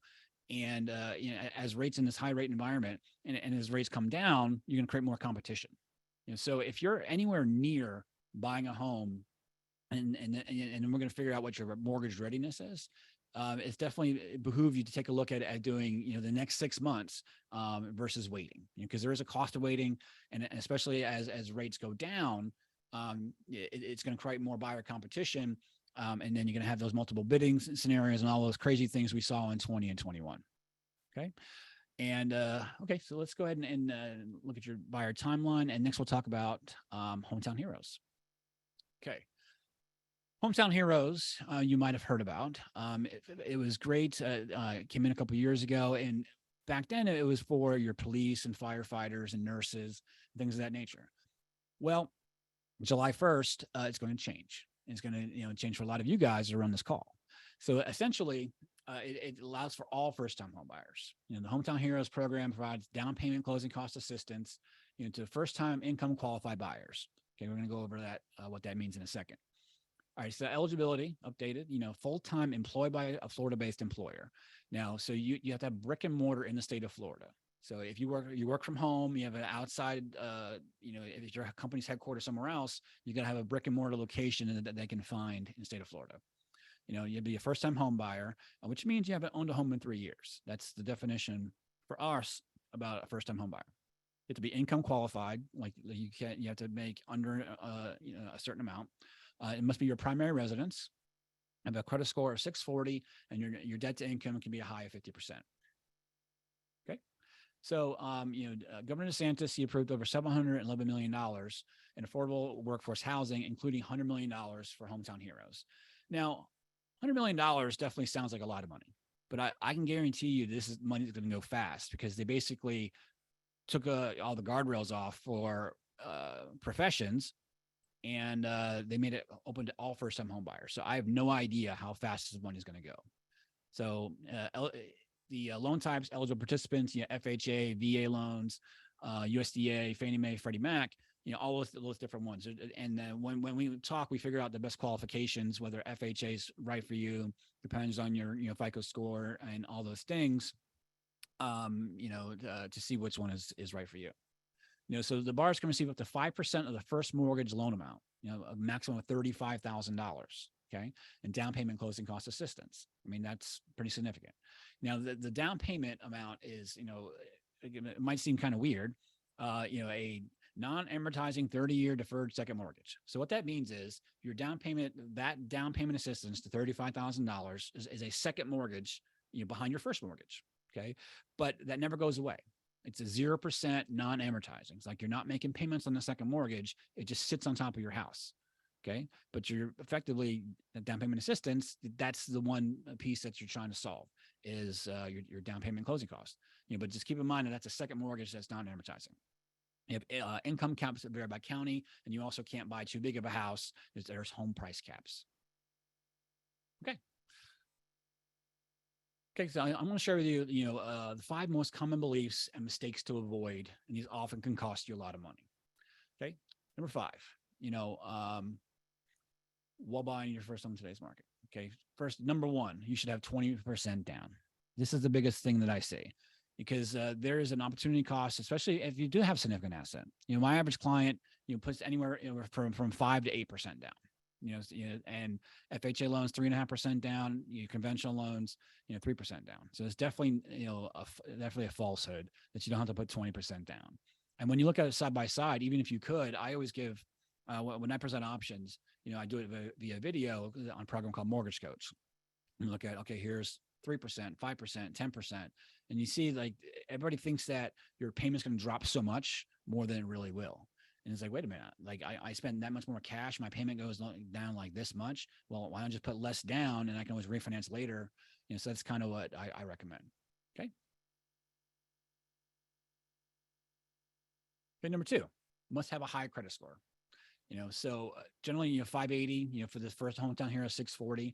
Speaker 1: and, as rates in this high rate environment and as rates come down, you're going to create more competition. So if you're anywhere near buying a home and we're going to figure out what your mortgage readiness is, it's definitely behoove you to take a look at doing, the next 6 months versus waiting, because there is a cost of waiting. And especially as rates go down, it's going to create more buyer competition. And then you're going to have those multiple bidding scenarios and all those crazy things we saw in 20 and 21. Okay. And okay, so let's go ahead and look at your buyer timeline. And next we'll talk about Hometown Heroes. Okay. Hometown Heroes, you might have heard about. It was great. Came in a couple of years ago, and back then it was for your police and firefighters and nurses, things of that nature. Well, July 1st, it's going to change. It's going to change for a lot of you guys that are on this call. So essentially, it allows for all first-time home buyers. The Hometown Heroes program provides down payment closing cost assistance, to first-time income qualified buyers. Okay, we're going to go over that, what that means in a second. All right, so eligibility updated, full-time employed by a Florida-based employer. Now, so you have to have brick and mortar in the state of Florida. So if you work from home, you have an outside, if your company's headquartered somewhere else, you got to have a brick and mortar location that they can find in the state of Florida. You'd be a first-time home buyer, which means you haven't owned a home in 3 years. That's the definition for us about a first-time home buyer. You have to be income qualified, like you have to make under a certain amount. It must be your primary residence, have a credit score of 640, and your debt to income can be a high of 50%. Okay. So, Governor DeSantis, he approved over $711 million in affordable workforce housing, including $100 million for Hometown Heroes. Now, $100 million definitely sounds like a lot of money, but I can guarantee you this is money that's going to go fast because they basically took all the guardrails off for professions. And they made it open to all first-time home buyers. So I have no idea how fast this money is going to go. So the loan types, eligible participants, FHA, VA loans, USDA, Fannie Mae, Freddie Mac, all those different ones. And when we talk, we figure out the best qualifications, whether FHA is right for you, depends on your FICO score and all those things. to see which one is right for you. So the borrowers can receive up to 5% of the first mortgage loan amount, a maximum of $35,000. Okay. And down payment closing cost assistance. I mean, that's pretty significant. Now, the down payment amount is, it might seem kind of weird, a non-amortizing 30-year deferred second mortgage. So what that means is your down payment, that down payment assistance to $35,000 is a second mortgage, behind your first mortgage. Okay. But that never goes away. It's a 0% non-amortizing. It's like you're not making payments on the second mortgage. It just sits on top of your house. Okay. But you're effectively the down payment assistance. That's the one piece that you're trying to solve is your down payment closing cost. But just keep in mind that that's a second mortgage that's not amortizing. You have income caps that vary by county, and you also can't buy too big of a house. There's home price caps. Okay. Okay, so I'm going to share with you, the 5 most common beliefs and mistakes to avoid, and these often can cost you a lot of money. Okay, number 5, while buying your first home in today's market. Okay, first, number 1, you should have 20% down. This is the biggest thing that I see, because there is an opportunity cost, especially if you do have significant asset. My average client, puts anywhere from 5 to 8% down. And FHA loans 3.5% down. Conventional loans, 3% down. So it's definitely, definitely a falsehood that you don't have to put 20% down. And when you look at it side by side, even if you could, I always give when I present options, I do it via video on a program called Mortgage Coach. And look at, okay, here's 3%, 5%, 10%. And you see, like, everybody thinks that your payment's going to drop so much more than it really will. And it's like, wait a minute, like I spend that much more cash. My payment goes down like this much. Well, why don't I just put less down and I can always refinance later? So that's kind of what I recommend. Okay. Okay. Number 2, must have a high credit score. So generally, 580, for the first hometown here, 640.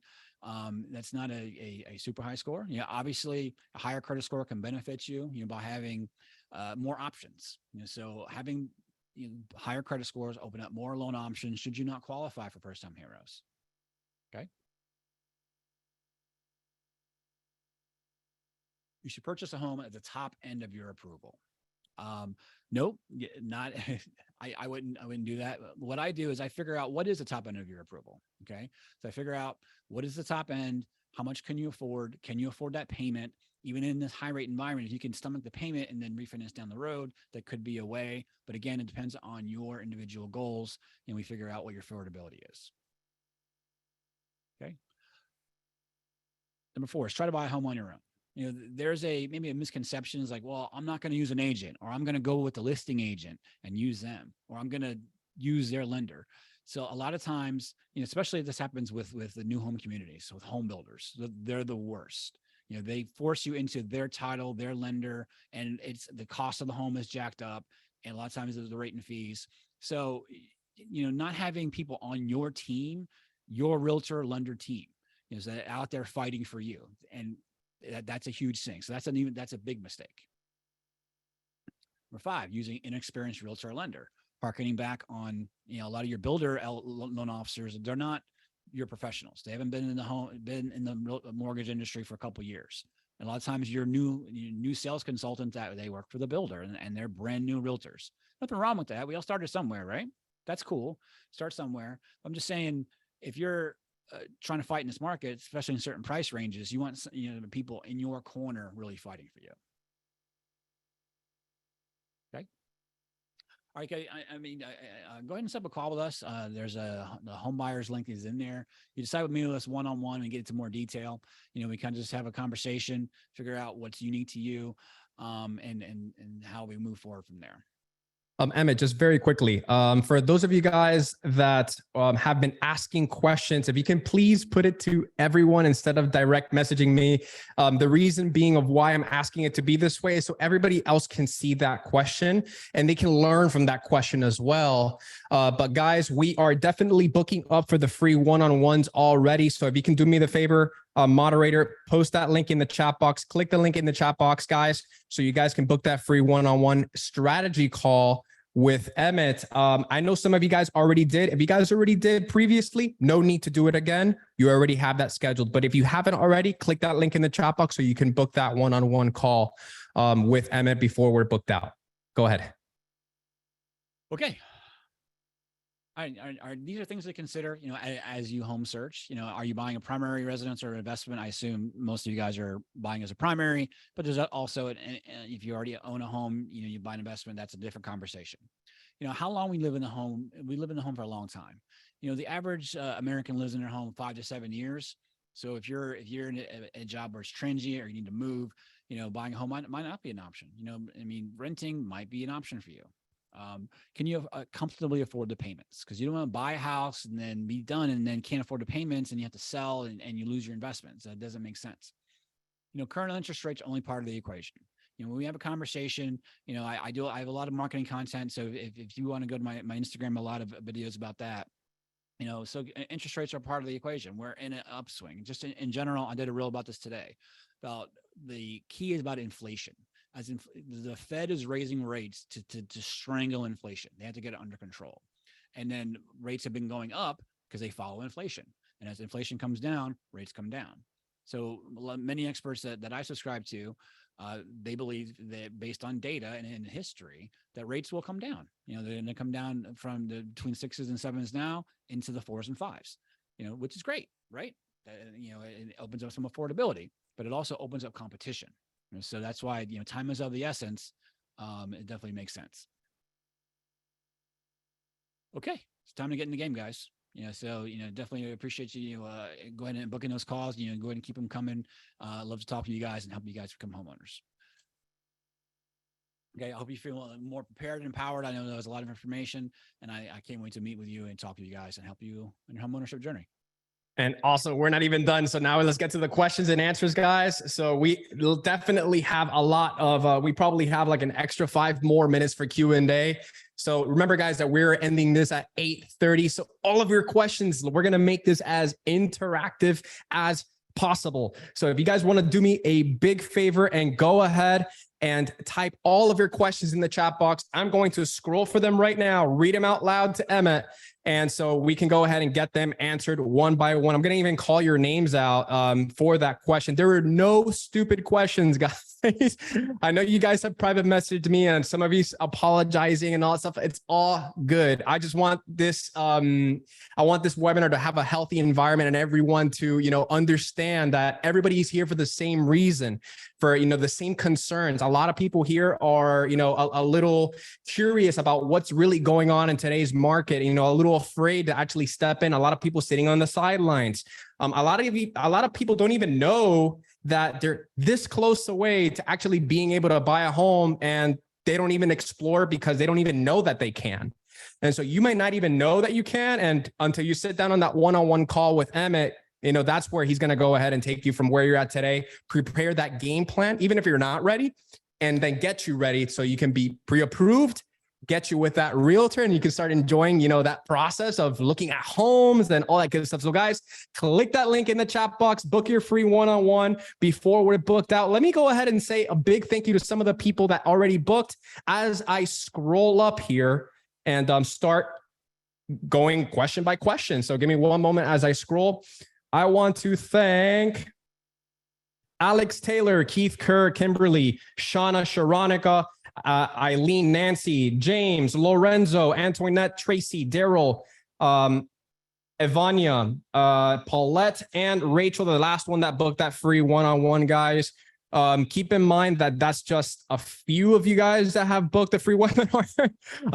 Speaker 1: That's not a super high score. Obviously a higher credit score can benefit you, by having more options. So having higher credit scores open up more loan options should you not qualify for first time heroes. Okay. You should purchase a home at the top end of your approval. Nope, not, I wouldn't do that. What I do is I figure out what is the top end of your approval. Okay. So I figure out what is the top end, how much can you afford? Can you afford that payment? Even in this high rate environment, if you can stomach the payment and then refinance down the road, that could be a way. But again, it depends on your individual goals, and we figure out what your affordability is. Okay. Number 4 is try to buy a home on your own. There's maybe a misconception is like, well, I'm not going to use an agent, or I'm going to go with the listing agent and use them, or I'm going to use their lender. So a lot of times, especially if this happens with the new home communities, with home builders, they're the worst. They force you into their title, their lender, and it's the cost of the home is jacked up. And a lot of times there's the rate and fees. So, not having people on your team, your realtor lender team, so that out there fighting for you. And that's a huge thing. So that's a big mistake. Number 5, using inexperienced realtor lender, harkening back on, a lot of your builder loan officers, they're not your professionals. They haven't been in the mortgage industry for a couple of years. And a lot of times your new sales consultant, that they work for the builder and they're brand new realtors. Nothing wrong with that. We all started somewhere, right? That's cool. Start somewhere. I'm just saying, if you're trying to fight in this market, especially in certain price ranges, you want, the people in your corner really fighting for you. All right, okay. I mean, go ahead and set up a call with us. There's the home buyers link is in there. You decide with me with us one-on-one and get into more detail. We kind of just have a conversation, figure out what's unique to you, and how we move forward from there.
Speaker 3: Emmett, just very quickly, for those of you guys that have been asking questions, if you can please put it to everyone instead of direct messaging me. The reason being of why I'm asking it to be this way is so everybody else can see that question and they can learn from that question as well. But guys, we are definitely booking up for the free one-on-ones already. So if you can do me the favor, moderator, post that link in the chat box, click the link in the chat box, guys, so you guys can book that free one-on-one strategy call with Emmett. I know some of you guys already did. If you guys already did previously, no need to do it again. You already have that scheduled. But if you haven't already, click that link in the chat box so you can book that one-on-one call with Emmett before we're booked out. Go ahead.
Speaker 1: Okay. These are things to consider, as you home search. Are you buying a primary residence or investment? I assume most of you guys are buying as a primary, but there's also, if you already own a home, you buy an investment, that's a different conversation. How long we live in the home, we live in the home for a long time. The average American lives in their home 5 to 7 years. So if you're in a job where it's trendy or you need to move, buying a home might not be an option. Renting might be an option for you. Can you comfortably afford the payments? Because you don't want to buy a house and then be done and then can't afford the payments and you have to sell and you lose your investments. That doesn't make sense. Current interest rates are only part of the equation. When we have a conversation, I have a lot of marketing content. So if you want to go to my Instagram, a lot of videos about that. So interest rates are part of the equation. We're in an upswing. Just in general, I did a reel about this today. About the key is about inflation. The Fed is raising rates to strangle inflation. They have to get it under control. And then rates have been going up because they follow inflation. And as inflation comes down, rates come down. So many experts that I subscribe to, they believe that based on data and in history, that rates will come down. They're going to come down from between 6s and 7s now into the 4s and 5s, which is great, right? It opens up some affordability, but it also opens up competition. So that's why, time is of the essence. It definitely makes sense. Okay. It's time to get in the game, guys. Definitely appreciate you, go ahead and booking those calls, go ahead and keep them coming. Love to talk to you guys and help you guys become homeowners. Okay. I hope you feel more prepared and empowered. I know that was a lot of information and I can't wait to meet with you and talk to you guys and help you in your homeownership journey.
Speaker 3: And also, we're not even done. So now let's get to the questions and answers, guys. So we definitely have a lot of, we probably have like an extra 5 more minutes for Q&A. So remember, guys, that we're ending this at 8:30. So all of your questions, we're going to make this as interactive as possible. So if you guys want to do me a big favor and go ahead and type all of your questions in the chat box, I'm going to scroll for them right now, read them out loud to Emmett. And so we can go ahead and get them answered one by one. I'm going to even call your names out for that question. There are no stupid questions, guys. I know you guys have private messaged me and some of you apologizing and all that stuff. It's all good. I just want this, I want this webinar to have a healthy environment and everyone to, understand that everybody's here for the same reason, for, the same concerns. A lot of people here are, a little curious about what's really going on in today's market, a little afraid to actually step in. A lot of people sitting on the sidelines. A lot of people don't even know that they're this close away to actually being able to buy a home, and they don't even explore because they don't even know that they can. And so you might not even know that you can, and until you sit down on that one-on-one call with Emmett, that's where he's going to go ahead and take you from where you're at today, prepare that game plan, even if you're not ready, and then get you ready so you can be pre-approved, get you with that realtor, and you can start enjoying, that process of looking at homes and all that good stuff. So guys, click that link in the chat box, book your free one-on-one before we're booked out. Let me go ahead and say a big thank you to some of the people that already booked as I scroll up here and start going question by question. So give me one moment as I scroll. I want to thank Alex Taylor, Keith Kerr, Kimberly, Shauna Sharonica, Eileen, Nancy, James, Lorenzo, Antoinette, Tracy, Daryl, Evania, Paulette, and Rachel, the last one that booked that free one-on-one, guys. Keep in mind that that's just a few of you guys that have booked the free webinar.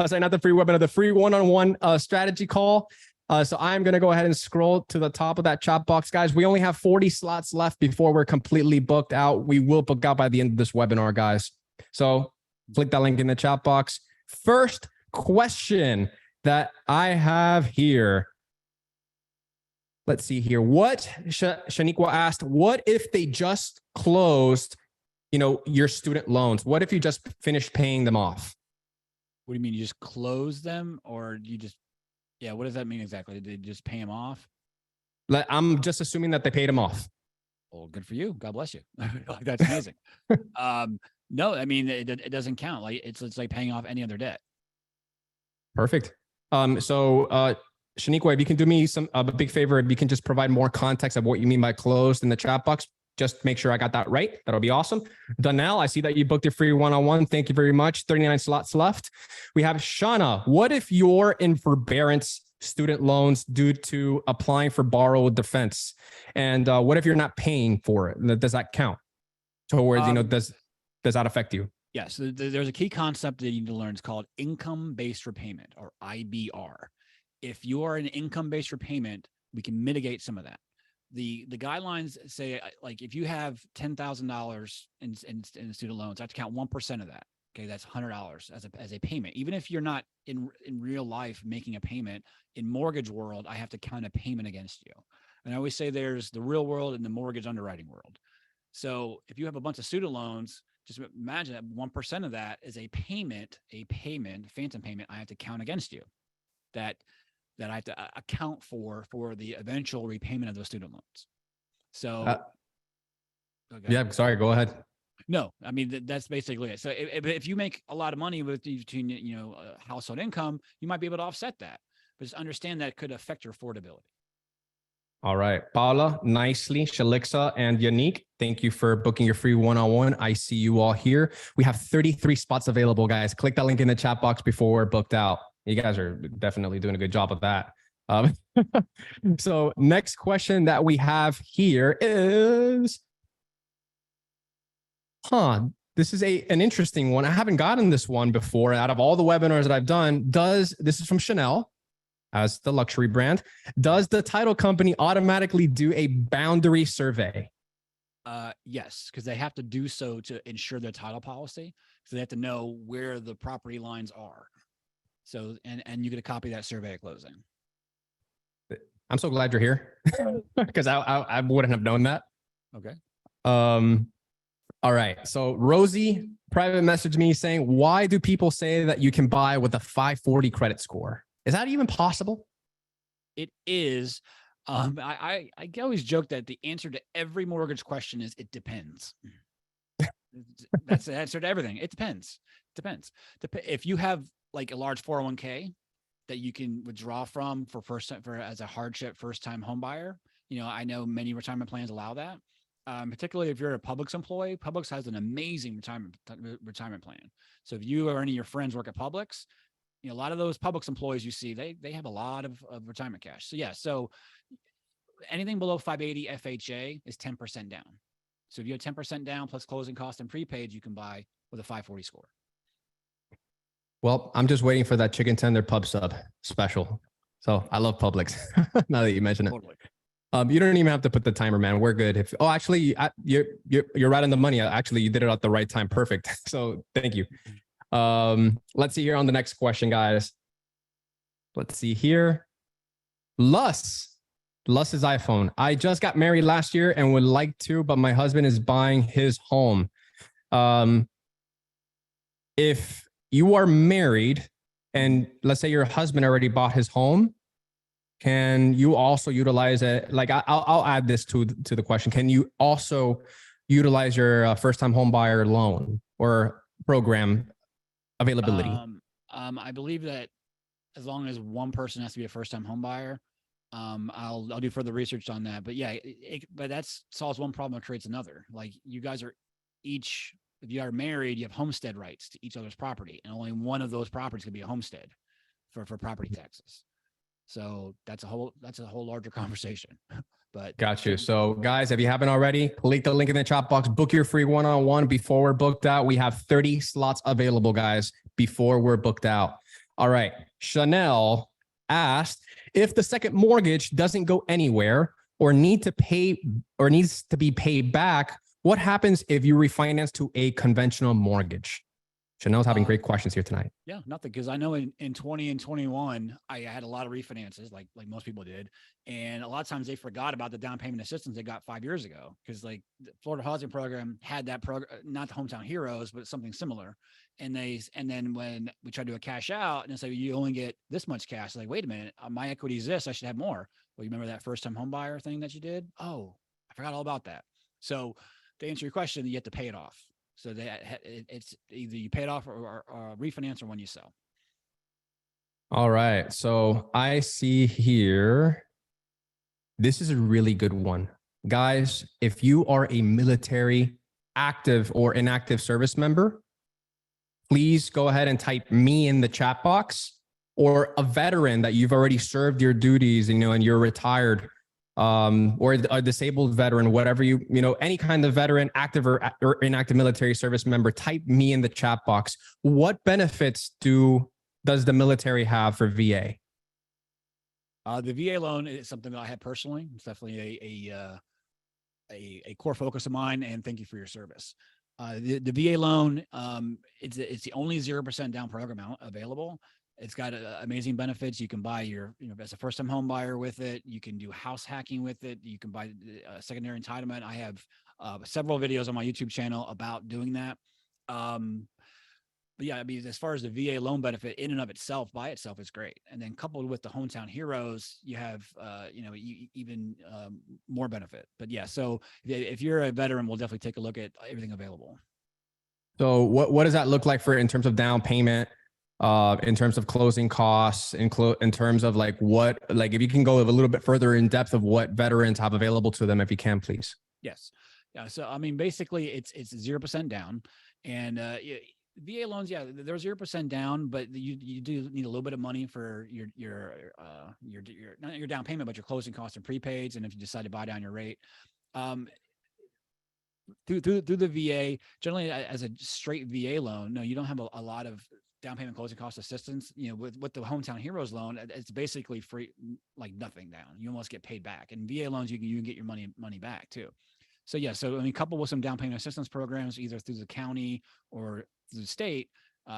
Speaker 3: Sorry, not the free webinar, the free one-on-one strategy call. So I'm going to go ahead and scroll to the top of that chat box, guys. We only have 40 slots left before we're completely booked out. We will book out by the end of this webinar, guys. So click that link in the chat box. First question that I have here. Let's see here. What Shaniqua asked, what if they just closed, your student loans? What if you just finished paying them off?
Speaker 1: What do you mean? You just close them, or you just, what does that mean exactly? Did they just pay them off?
Speaker 3: I'm just assuming that they paid them off.
Speaker 1: Well, good for you. God bless you. That's amazing. No, I mean, it doesn't count. Like it's like paying off any other debt.
Speaker 3: Perfect. Shaniqua, if you can do me a big favor, if you can just provide more context of what you mean by closed in the chat box, just make sure I got that right. That'll be awesome. Donnell, I see that you booked your free one-on-one. Thank you very much. 39 slots left. We have Shauna. What if you're in forbearance student loans due to applying for borrowed defense? And what if you're not paying for it? Does that count towards, does that affect you?
Speaker 1: Yes. There's a key concept that you need to learn. It's called income-based repayment, or IBR. If you are an income-based repayment, we can mitigate some of that. The guidelines say, like, if you have $10,000 in student loans, I have to count 1% of that. Okay, that's $100 as a payment. Even if you're not in real life making a payment, in mortgage world, I have to count a payment against you. And I always say there's the real world and the mortgage underwriting world. So if you have a bunch of student loans, just imagine that 1% of that is a payment, phantom payment I have to count against you. That I have to account for the eventual repayment of those student loans. So,
Speaker 3: yeah, sorry, go ahead.
Speaker 1: No, I mean, that's basically it. So if you make a lot of money between, household income, you might be able to offset that, but just understand that it could affect your affordability.
Speaker 3: All right, Paula, nicely, Shalixa, and Yannick, thank you for booking your free one-on-one. I see you all here. We have 33 spots available, guys. Click that link in the chat box before we're booked out. You guys are definitely doing a good job of that. So next question that we have here is, this is an interesting one. I haven't gotten this one before. Out of all the webinars that I've done, this is from Chanel, as the luxury brand. Does the title company automatically do a boundary survey?
Speaker 1: Yes, because they have to do so to ensure their title policy. So they have to know where the property lines are. So, and you get a copy of that survey at closing.
Speaker 3: I'm so glad you're here because I wouldn't have known that.
Speaker 1: Okay.
Speaker 3: All right. So Rosie private messaged me saying, why do people say that you can buy with a 540 credit score? Is that even possible?
Speaker 1: It is. I always joke that the answer to every mortgage question is it depends. That's the answer to everything. It depends. If you have like a large 401k that you can withdraw from for as a hardship first-time home buyer, I know many retirement plans allow that. Particularly if you're a Publix employee, Publix has an amazing retirement plan. So if you or any of your friends work at Publix, a lot of those Publix employees you see, they have a lot of retirement cash. So yeah, so anything below 580 FHA is 10% down. So if you have 10% down plus closing costs and prepaid, you can buy with a 540 score.
Speaker 3: Well, I'm just waiting for that chicken tender pub sub special. So I love Publix. Now that you mention it.
Speaker 1: Totally.
Speaker 3: You don't even have to put the timer, man. We're good. Actually, you're right on the money. Actually, you did it at the right time. Perfect. So thank you. Let's see here on the next question, guys. Let's see here. Lust's iPhone. I just got married last year and would like to, but my husband is buying his home. If you are married and let's say your husband already bought his home, can you also utilize it? Like I'll add this to the question. Can you also utilize your first-time home buyer loan or program availability?
Speaker 1: I believe that as long as one person has to be a first-time home buyer, I'll do further research on that. But yeah, but that solves one problem and creates another. Like you guys are each, if you are married, you have homestead rights to each other's property, and only one of those properties can be a homestead for property taxes. So that's a whole larger conversation. But
Speaker 3: got you. So guys, if you haven't already, click the link in the chat box, book your free one-on-one before we're booked out. We have 30 slots available, guys, before we're booked out. All right. Chanel asked, if the second mortgage doesn't go anywhere or needs to be paid back, what happens if you refinance to a conventional mortgage? Chanel's having great questions here tonight.
Speaker 1: Yeah, nothing. Because I know in 20 and 21, I had a lot of refinances like most people did. And a lot of times they forgot about the down payment assistance they got 5 years ago. Because like the Florida Housing Program had that program, not the Hometown Heroes, but something similar. And then when we tried to do a cash out and say, you only get this much cash, like, wait a minute, my equity is this, I should have more. Well, you remember that first time home buyer thing that you did? Oh, I forgot all about that. So to answer your question, you have to pay it off. So it's either you pay it off or refinance or when you sell.
Speaker 3: All right. So I see here, this is a really good one. Guys, if you are a military active or inactive service member, please go ahead and type me in the chat box, or a veteran that you've already served your duties, and you're retired, or a disabled veteran, whatever any kind of veteran, active or inactive military service member, type me in the chat box. What benefits does the military have for VA?
Speaker 1: The VA loan is something that I have personally. It's definitely a core focus of mine, and thank you for your service. The VA loan, it's the only 0% down program available. It's got amazing benefits. You can buy as a first-time home buyer with it. You can do house hacking with it. You can buy a secondary entitlement. I have several videos on my YouTube channel about doing that. But yeah, I mean, as far as the VA loan benefit in and of itself, by itself, is great. And then coupled with the hometown heroes, you have, even more benefit. But yeah, so if you're a veteran, we'll definitely take a look at everything available.
Speaker 3: So what does that look like in terms of down payment, in terms of closing costs, in terms of if you can go a little bit further in depth of what veterans have available to them, if you can, please.
Speaker 1: Yes. Yeah. So, I mean, basically it's 0% down, and VA loans, yeah, they're 0% down, but you do need a little bit of money for your not your down payment, but your closing costs and prepaids. And if you decide to buy down your rate, through the VA, generally as a straight VA loan, no, you don't have a lot of down payment closing cost assistance. With the Hometown Heroes loan, it's basically free, like nothing down. You almost get paid back. And VA loans, you can get your money back too. So yeah, so I mean, coupled with some down payment assistance programs, either through the county or through the state,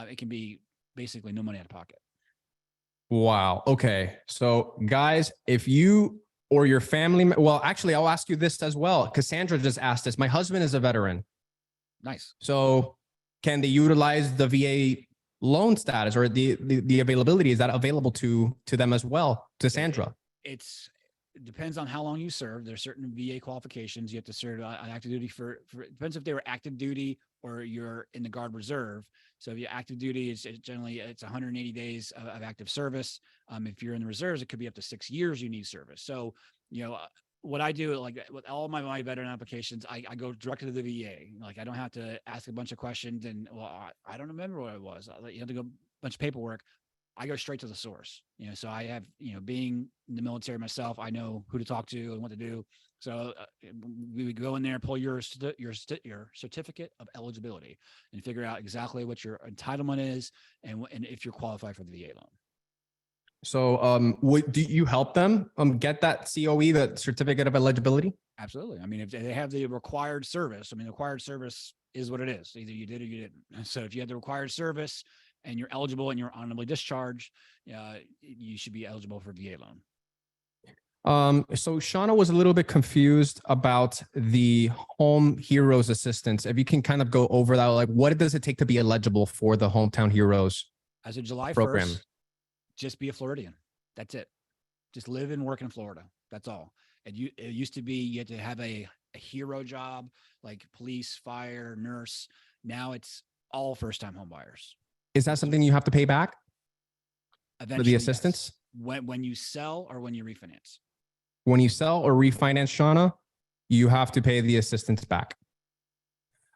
Speaker 1: it can be basically no money out of pocket.
Speaker 3: Wow. Okay. So guys, if you or your family, well, actually, I'll ask you this as well. Cassandra just asked this. My husband is a veteran.
Speaker 1: Nice.
Speaker 3: So can they utilize the VA loan status, or the availability? Is that available to them as well, to Sandra?
Speaker 1: It depends on how long you serve. There's certain VA qualifications you have to serve on active duty for. It depends if they were active duty or you're in the Guard Reserve. So if you're active duty, it's generally 180 days of active service. If you're in the reserves, it could be up to 6 years you need service. So, what I do, like with all my veteran applications, I go directly to the VA. Like, I don't have to ask a bunch of questions and, I don't remember what it was. You have to go a bunch of paperwork. I go straight to the source, so I have, being in the military myself, I know who to talk to and what to do. So we would go in there, pull your certificate of eligibility and figure out exactly what your entitlement is and if you're qualified for the VA loan.
Speaker 3: So do you help them get that COE, that certificate of eligibility?
Speaker 1: Absolutely. I mean, if they have the required service, the required service is what it is. Either you did or you didn't. So if you have the required service and you're eligible and you're honorably discharged, you should be eligible for VA loan.
Speaker 3: So Shauna was a little bit confused about the Home Heroes Assistance. If you can kind of go over that, like what does it take to be eligible for the Hometown Heroes
Speaker 1: as a July
Speaker 3: program?
Speaker 1: 1st, just be a Floridian. That's it. Just live and work in Florida. That's all. It used to be you had to have a hero job like police, fire, nurse. Now it's all first-time home buyers.
Speaker 3: Is that something you have to pay back?
Speaker 1: Eventually,
Speaker 3: for the assistance?
Speaker 1: Yes. When you sell or when you refinance?
Speaker 3: When you sell or refinance, Shauna, you have to pay the assistance back.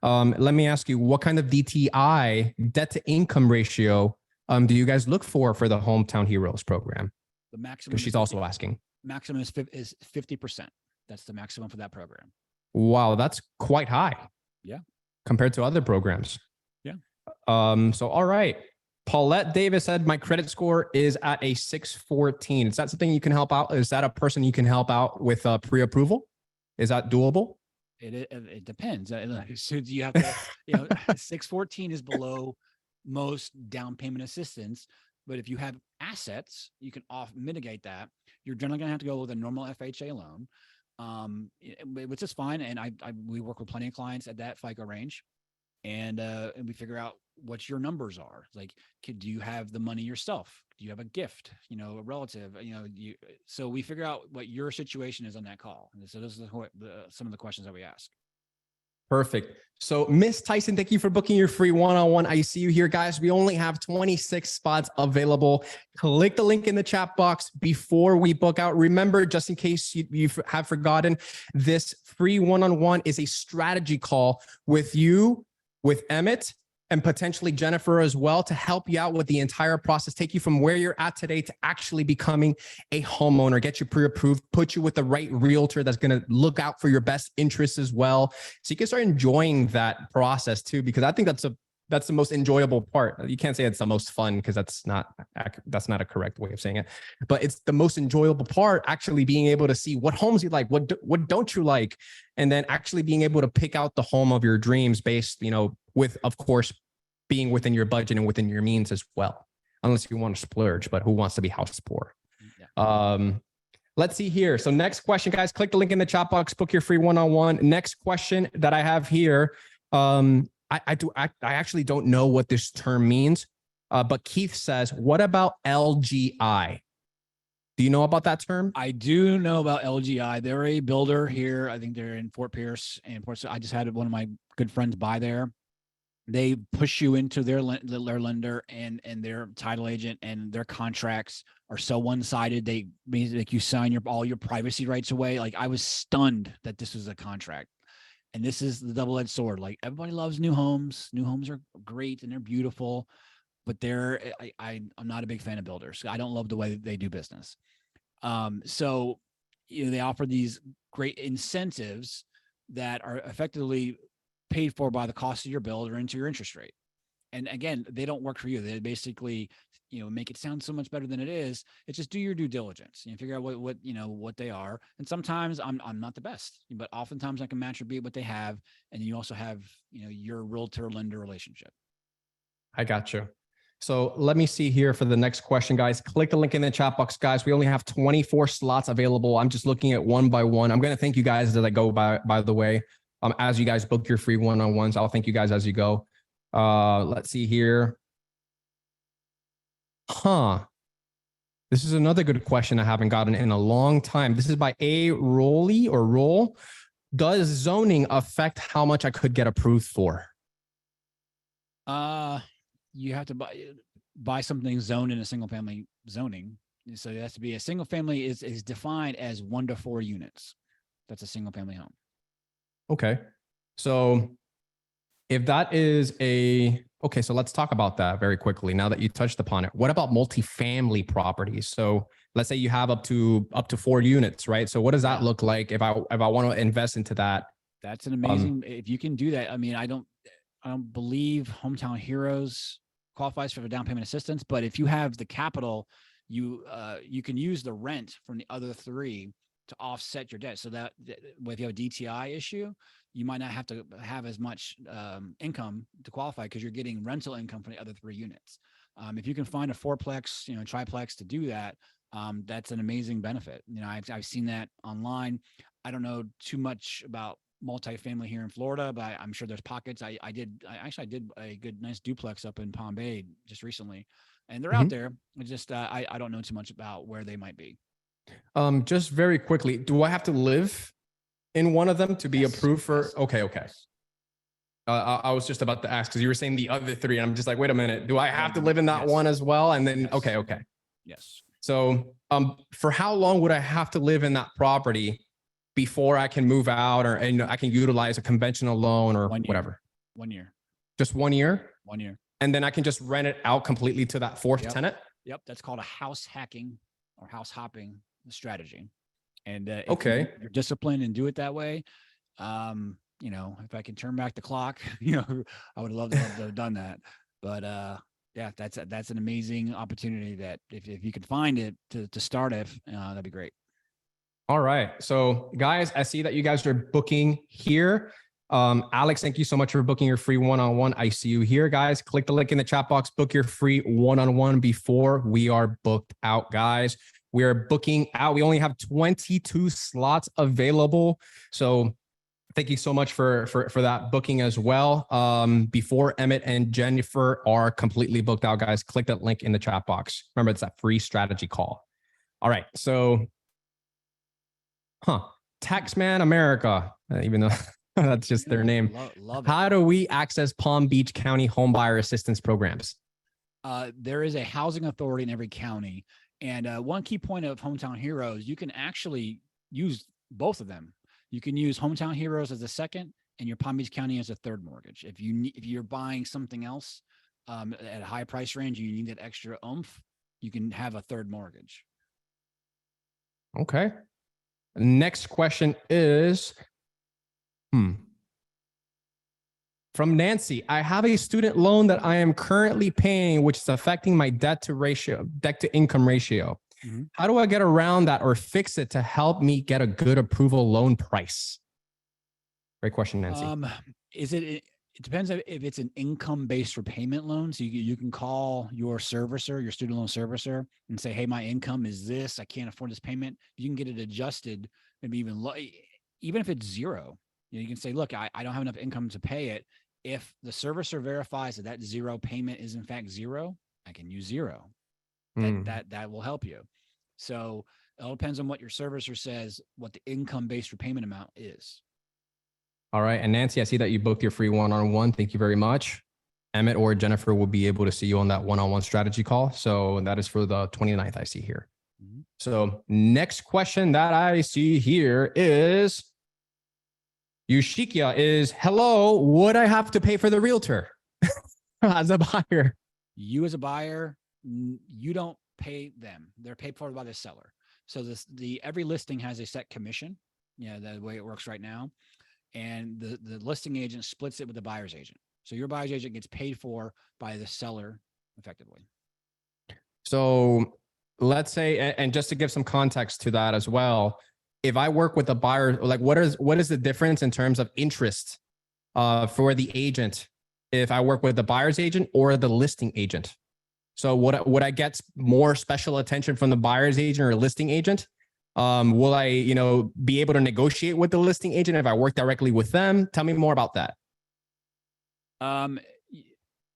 Speaker 3: Let me ask you, what kind of DTI, debt to income ratio, do you guys look for the Hometown Heroes program?
Speaker 1: The maximum.
Speaker 3: Because she's also asking.
Speaker 1: Maximum is 50%. That's the maximum for that program.
Speaker 3: Wow, that's quite high.
Speaker 1: Yeah.
Speaker 3: Compared to other programs.
Speaker 1: Yeah.
Speaker 3: So, all right. Paulette Davis said, my credit score is at a 614. Is that something you can help out? Is that a person you can help out with pre-approval? Is that doable?
Speaker 1: It depends. So you have to, 614 is below most down payment assistance. But if you have assets, you can mitigate that. You're generally going to have to go with a normal FHA loan, which is fine. And we work with plenty of clients at that FICO range. And we figure out what your numbers are. Like, do you have the money yourself? Do you have a gift, a relative, so we figure out what your situation is on that call. And so this is some of the questions that we ask.
Speaker 3: Perfect. So Miss Tyson, thank you for booking your free one-on-one. I see you here, guys. We only have 26 spots available. Click the link in the chat box before we book out. Remember, just in case you have forgotten, this free one-on-one is a strategy call with you, with Emmett, and potentially Jennifer as well, to help you out with the entire process, take you from where you're at today to actually becoming a homeowner, get you pre-approved, put you with the right realtor that's going to look out for your best interests as well. So you can start enjoying that process too, because I think that's the most enjoyable part. You can't say it's the most fun because that's not a correct way of saying it, but it's the most enjoyable part, actually being able to see what homes you like, what don't you like, and then actually being able to pick out the home of your dreams based, with, of course, being within your budget and within your means as well, unless you want to splurge, but who wants to be house poor? Yeah. Let's see here. So next question, guys, click the link in the chat box, book your free one-on-one. Next question that I have here. I actually don't know what this term means, but Keith says, what about LGI? Do you know about that term?
Speaker 1: I do know about LGI. They're a builder here. I think they're in Fort Pierce and I just had one of my good friends buy there. They push you into their lender and their title agent, and their contracts are so one-sided. They make you sign all your privacy rights away. Like, I was stunned that this was a contract. And this is the double-edged sword. Like, everybody loves new homes. New homes are great and they're beautiful, but I'm not a big fan of builders. I don't love the way they do business. So, they offer these great incentives that are effectively paid for by the cost of your build or into your interest rate. And again, they don't work for you. They basically, make it sound so much better than it is. It's just do your due diligence and figure out what they are. And sometimes I'm not the best, but oftentimes I can match or beat what they have. And you also have, your realtor lender relationship.
Speaker 3: I got you. So let me see here for the next question, guys. Click the link in the chat box, guys. We only have 24 slots available. I'm just looking at one by one. I'm going to thank you guys as I go by the way. As you guys book your free one-on-ones, I'll thank you guys as you go. Let's see here. This is another good question I haven't gotten in a long time. This is by A. Rolly or Roll. Does zoning affect how much I could get approved for?
Speaker 1: You have to buy something zoned in a single family zoning. So it has to be a single family is defined as 1 to 4 units. That's a single family home.
Speaker 3: Okay. So if that is okay, so let's talk about that very quickly now that you touched upon it. What about multifamily properties? So let's say you have up to 4 units, right? So what does that look like if I want to invest into that?
Speaker 1: That's an amazing, if you can do that. I mean, I don't believe Hometown Heroes qualifies for the down payment assistance, but if you have the capital, you can use the rent from the other 3 to offset your debt. So that if you have a DTI issue, you might not have to have as much income to qualify because you're getting rental income from the other 3 units. If you can find a 4-plex, triplex to do that, that's an amazing benefit. I've seen that online. I don't know too much about multifamily here in Florida, but I'm sure there's pockets. I did a nice duplex up in Palm Bay just recently, and they're out there. It's just I don't know too much about where they might be.
Speaker 3: Just very quickly, do I have to live in one of them to be approved for?
Speaker 1: Yes.
Speaker 3: Okay. I was just about to ask because you were saying the other 3, and I'm just like, wait a minute, do I have to live in that one as well? And then, okay.
Speaker 1: Yes.
Speaker 3: So, for how long would I have to live in that property before I can move out, or I can utilize a conventional loan or whatever?
Speaker 1: 1 year.
Speaker 3: Just 1 year?
Speaker 1: 1 year.
Speaker 3: And then I can just rent it out completely to that 4th tenant?
Speaker 1: Yep. That's called a house hacking or house hopping strategy. And
Speaker 3: okay,
Speaker 1: if you're disciplined and do it that way, if I can turn back the clock, I would love to have done that. But yeah, that's an amazing opportunity that if you could find it to start it, that'd be great.
Speaker 3: All right. So guys, I see that you guys are booking here. Alex, thank you so much for booking your free one-on-one. I see you here, guys. Click the link in the chat box, book your free one-on-one before we are booked out, guys. We are booking out. We only have 22 slots available. So thank you so much for that booking as well. Before Emmett and Jennifer are completely booked out, guys, click that link in the chat box. Remember, it's that free strategy call. All right. So, Taxman America, even though That's just their name.
Speaker 1: Love it.
Speaker 3: How do we access Palm Beach County home buyer assistance programs?
Speaker 1: There is a housing authority in every county. And one key point of Hometown Heroes, you can actually use both of them. You can use Hometown Heroes as a second and your Palm Beach County as a third mortgage. If you're buying something else at a high price range, you need that extra oomph, you can have a third mortgage.
Speaker 3: Okay. Next question is, from Nancy. I have a student loan that I am currently paying, which is affecting my debt to income ratio.
Speaker 1: Mm-hmm.
Speaker 3: How do I get around that or fix it to help me get a good approval loan price? Great question, Nancy.
Speaker 1: It depends if it's an income-based repayment loan. So you can call your servicer, your student loan servicer, and say, hey, my income is this. I can't afford this payment. You can get it adjusted, maybe even if it's zero. You can say, look, I don't have enough income to pay it. If the servicer verifies that zero payment is in fact zero, I can use zero. That will help you. So it all depends on what your servicer says, what the income-based repayment amount is.
Speaker 3: All right. And Nancy, I see that you booked your free one-on-one. Thank you very much. Emmett or Jennifer will be able to see you on that one-on-one strategy call. So that is for the 29th I see here.
Speaker 1: Mm-hmm. So
Speaker 3: next question that I see here is, Yushikia is, hello, would I have to pay for the realtor as a buyer?
Speaker 1: You as a buyer, you don't pay them. They're paid for by the seller. So every listing has a set commission, the way it works right now. And the listing agent splits it with the buyer's agent. So your buyer's agent gets paid for by the seller effectively.
Speaker 3: So let's say, and just to give some context to that as well, if I work with a buyer, like what is the difference in terms of interest for the agent if I work with the buyer's agent or the listing agent? So would I get more special attention from the buyer's agent or listing agent? Will I, be able to negotiate with the listing agent if I work directly with them? Tell me more about that.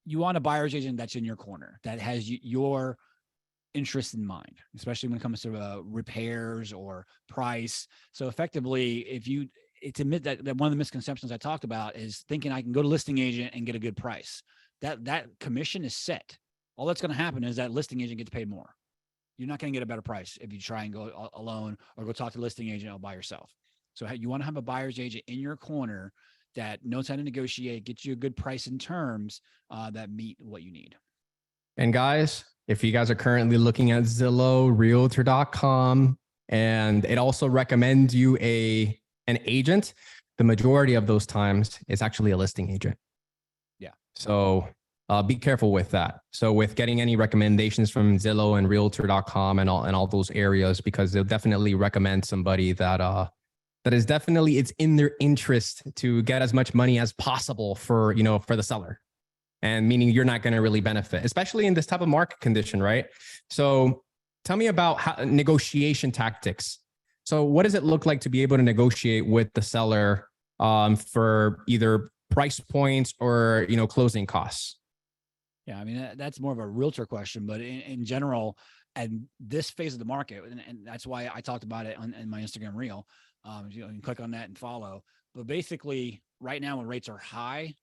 Speaker 1: You want a buyer's agent that's in your corner, that has your interest in mind, especially when it comes to repairs or price. So effectively, it's admit that one of the misconceptions I talked about is thinking I can go to listing agent and get a good price. That commission is set. All that's going to happen is that listing agent gets paid more. You're not going to get a better price if you try and go alone or go talk to the listing agent all by yourself. So you want to have a buyer's agent in your corner that knows how to negotiate, get you a good price and terms that meet what you need.
Speaker 3: And guys, if you guys are currently looking at Zillow, Realtor.com, and it also recommends you an agent, the majority of those times it's actually a listing agent.
Speaker 1: Yeah.
Speaker 3: So be careful with that. So with getting any recommendations from Zillow and Realtor.com and all those areas, because they'll definitely recommend somebody that is definitely, it's in their interest to get as much money as possible for the seller. And meaning you're not going to really benefit, especially in this type of market condition, right? So tell me about negotiation tactics. So what does it look like to be able to negotiate with the seller for either price points or, closing costs?
Speaker 1: Yeah, I mean, that's more of a realtor question, but in general, at this phase of the market, and that's why I talked about it in my Instagram reel, you can click on that and follow. But basically, right now when rates are high,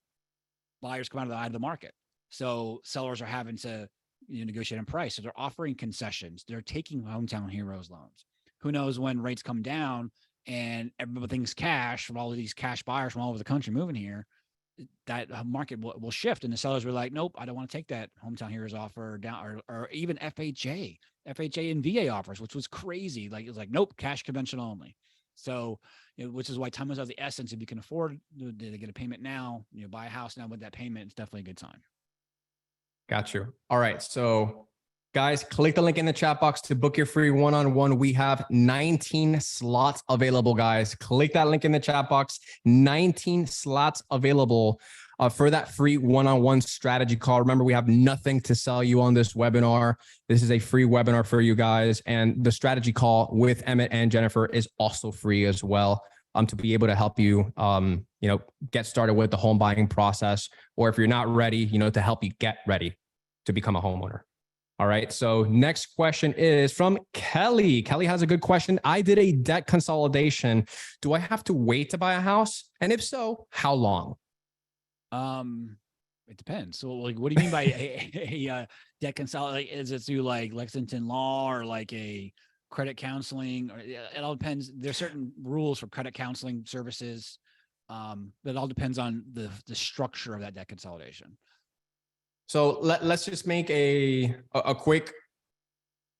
Speaker 1: buyers come out of the market. So sellers are having to negotiate on price. So they're offering concessions. They're taking Hometown Heroes loans. Who knows when rates come down and everything's cash from all of these cash buyers from all over the country moving here, that market will shift. And the sellers were like, nope, I don't want to take that Hometown Heroes offer down, or even FHA and VA offers, which was crazy. Like, it was like, nope, cash conventional only. So, which is why time is of the essence. If you can afford to get a payment now, buy a house now with that payment, it's definitely a good time.
Speaker 3: Got you. All right. So guys, click the link in the chat box to book your free one-on-one. We have 19 slots available, guys. Click that link in the chat box. 19 slots available for that free one-on-one strategy call. Remember, we have nothing to sell you on this webinar. This is a free webinar for you guys. And the strategy call with Emmett and Jennifer is also free as well, to be able to help you, get started with the home buying process, or if you're not ready, to help you get ready to become a homeowner. All right. So next question is from Kelly. Kelly has a good question. I did a debt consolidation. Do I have to wait to buy a house? And if so, how long?
Speaker 1: It depends. So, like, what do you mean by a debt consolidation? Is it through like Lexington Law or like a credit counseling? Or it all depends. There's certain rules for credit counseling services. But it all depends on the structure of that debt consolidation.
Speaker 3: So let's just make a quick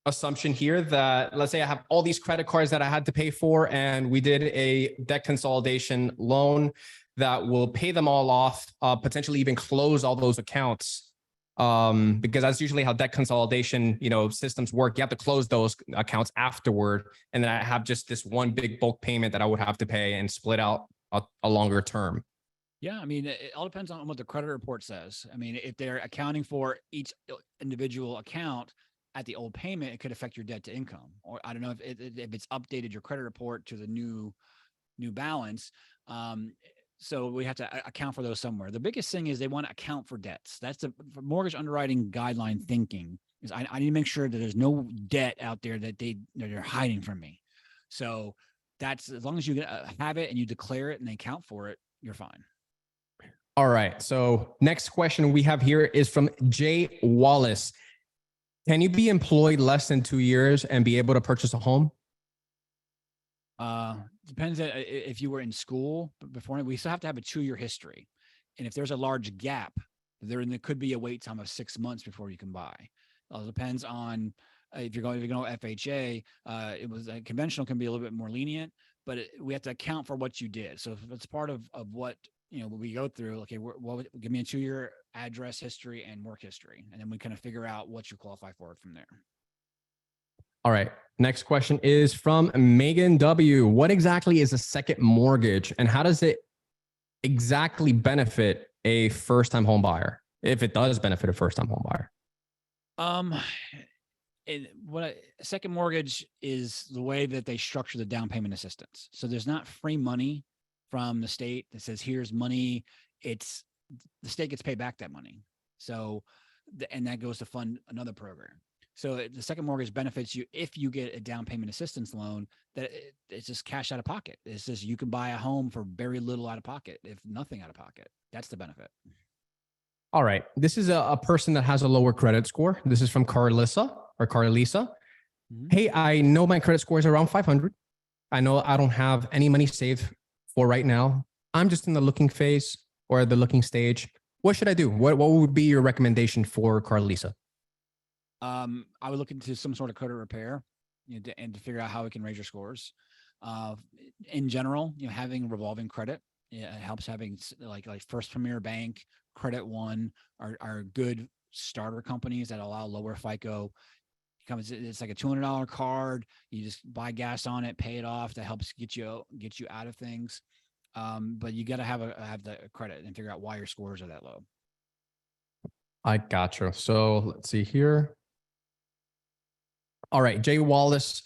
Speaker 3: assumption here that let's say I have all these credit cards that I had to pay for, and we did a debt consolidation loan that will pay them all off, potentially even close all those accounts. Because that's usually how debt consolidation, systems work. You have to close those accounts afterward. And then I have just this one big bulk payment that I would have to pay and split out a longer term.
Speaker 1: Yeah, I mean, it all depends on what the credit report says. I mean, if they're accounting for each individual account at the old payment, it could affect your debt to income. Or I don't know if it's updated your credit report to the new balance. So we have to account for those somewhere. The biggest thing is they want to account for debts. That's the mortgage underwriting guideline thinking is I need to make sure that there's no debt out there that they're hiding from me. So that's as long as you have it and you declare it and they account for it, you're fine.
Speaker 3: All right. So next question we have here is from Jay Wallace. Can you be employed less than 2 years and be able to purchase a home?
Speaker 1: Depends if you were in school before. We still have to have a 2-year history. And if there's a large gap, there could be a wait time of 6 months before you can buy. It depends on if you're going FHA, it was conventional can be a little bit more lenient, but we have to account for what you did. So if it's part of what we go through, okay, give me a 2-year address history and work history, and then we kind of figure out what you qualify for from there.
Speaker 3: All right. Next question is from Megan W. What exactly is a second mortgage, and how does it exactly benefit a first-time home buyer, if it does benefit a first-time home buyer?
Speaker 1: A second mortgage is the way that they structure the down payment assistance. So there's not free money from the state that says here's money. It's the state gets paid back that money. So and that goes to fund another program. So the second mortgage benefits you if you get a down payment assistance loan that it's just cash out of pocket. It's just you can buy a home for very little out of pocket, if nothing out of pocket. That's the benefit.
Speaker 3: All right. This is a person that has a lower credit score. This is from Carlisa. Mm-hmm. Hey, I know my credit score is around 500. I know I don't have any money saved for right now. I'm just in the looking phase or the looking stage. What should I do? What would be your recommendation for Carlisa?
Speaker 1: I would look into some sort of credit repair and to figure out how we can raise your scores. In general, having revolving credit, it helps. Having like First Premier Bank, Credit One are good starter companies that allow lower FICO. It's like a $200 card. You just buy gas on it, pay it off. That helps get you out of things. But you got to have the credit and figure out why your scores are that low.
Speaker 3: I gotcha. So let's see here. All right, Jay Wallace,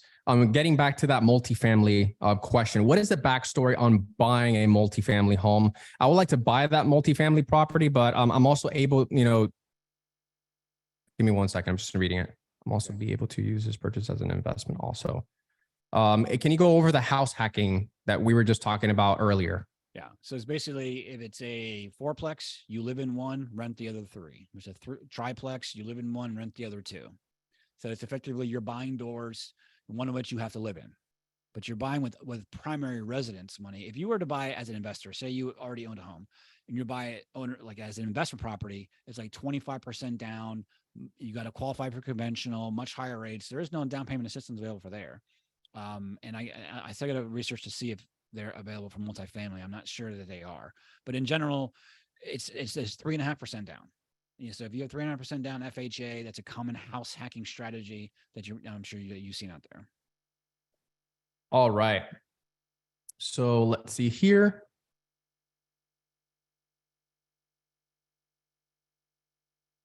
Speaker 3: getting back to that multifamily question. What is the backstory on buying a multifamily home? I would like to buy that multifamily property, but I'm also able, give me 1 second. I'm just reading it. I'm also be able to use this purchase as an investment also. Can you go over the house hacking that we were just talking about earlier?
Speaker 1: Yeah. So it's basically, if it's a fourplex, you live in one, rent the other 3. If it's a triplex, you live in one, rent the other 2. So it's effectively you're buying doors, one of which you have to live in, but you're buying with primary residence money. If you were to buy it as an investor, say you already owned a home and you buy it like as an investment property, it's like 25% down. You got to qualify for conventional, much higher rates. There is no down payment assistance available for there. And I still got to research to see if they're available for multifamily. I'm not sure that they are, but in general, it's 3.5% down. So if you have 3.5% down FHA, that's a common house hacking strategy that I'm sure you've seen out there.
Speaker 3: All right. So let's see here.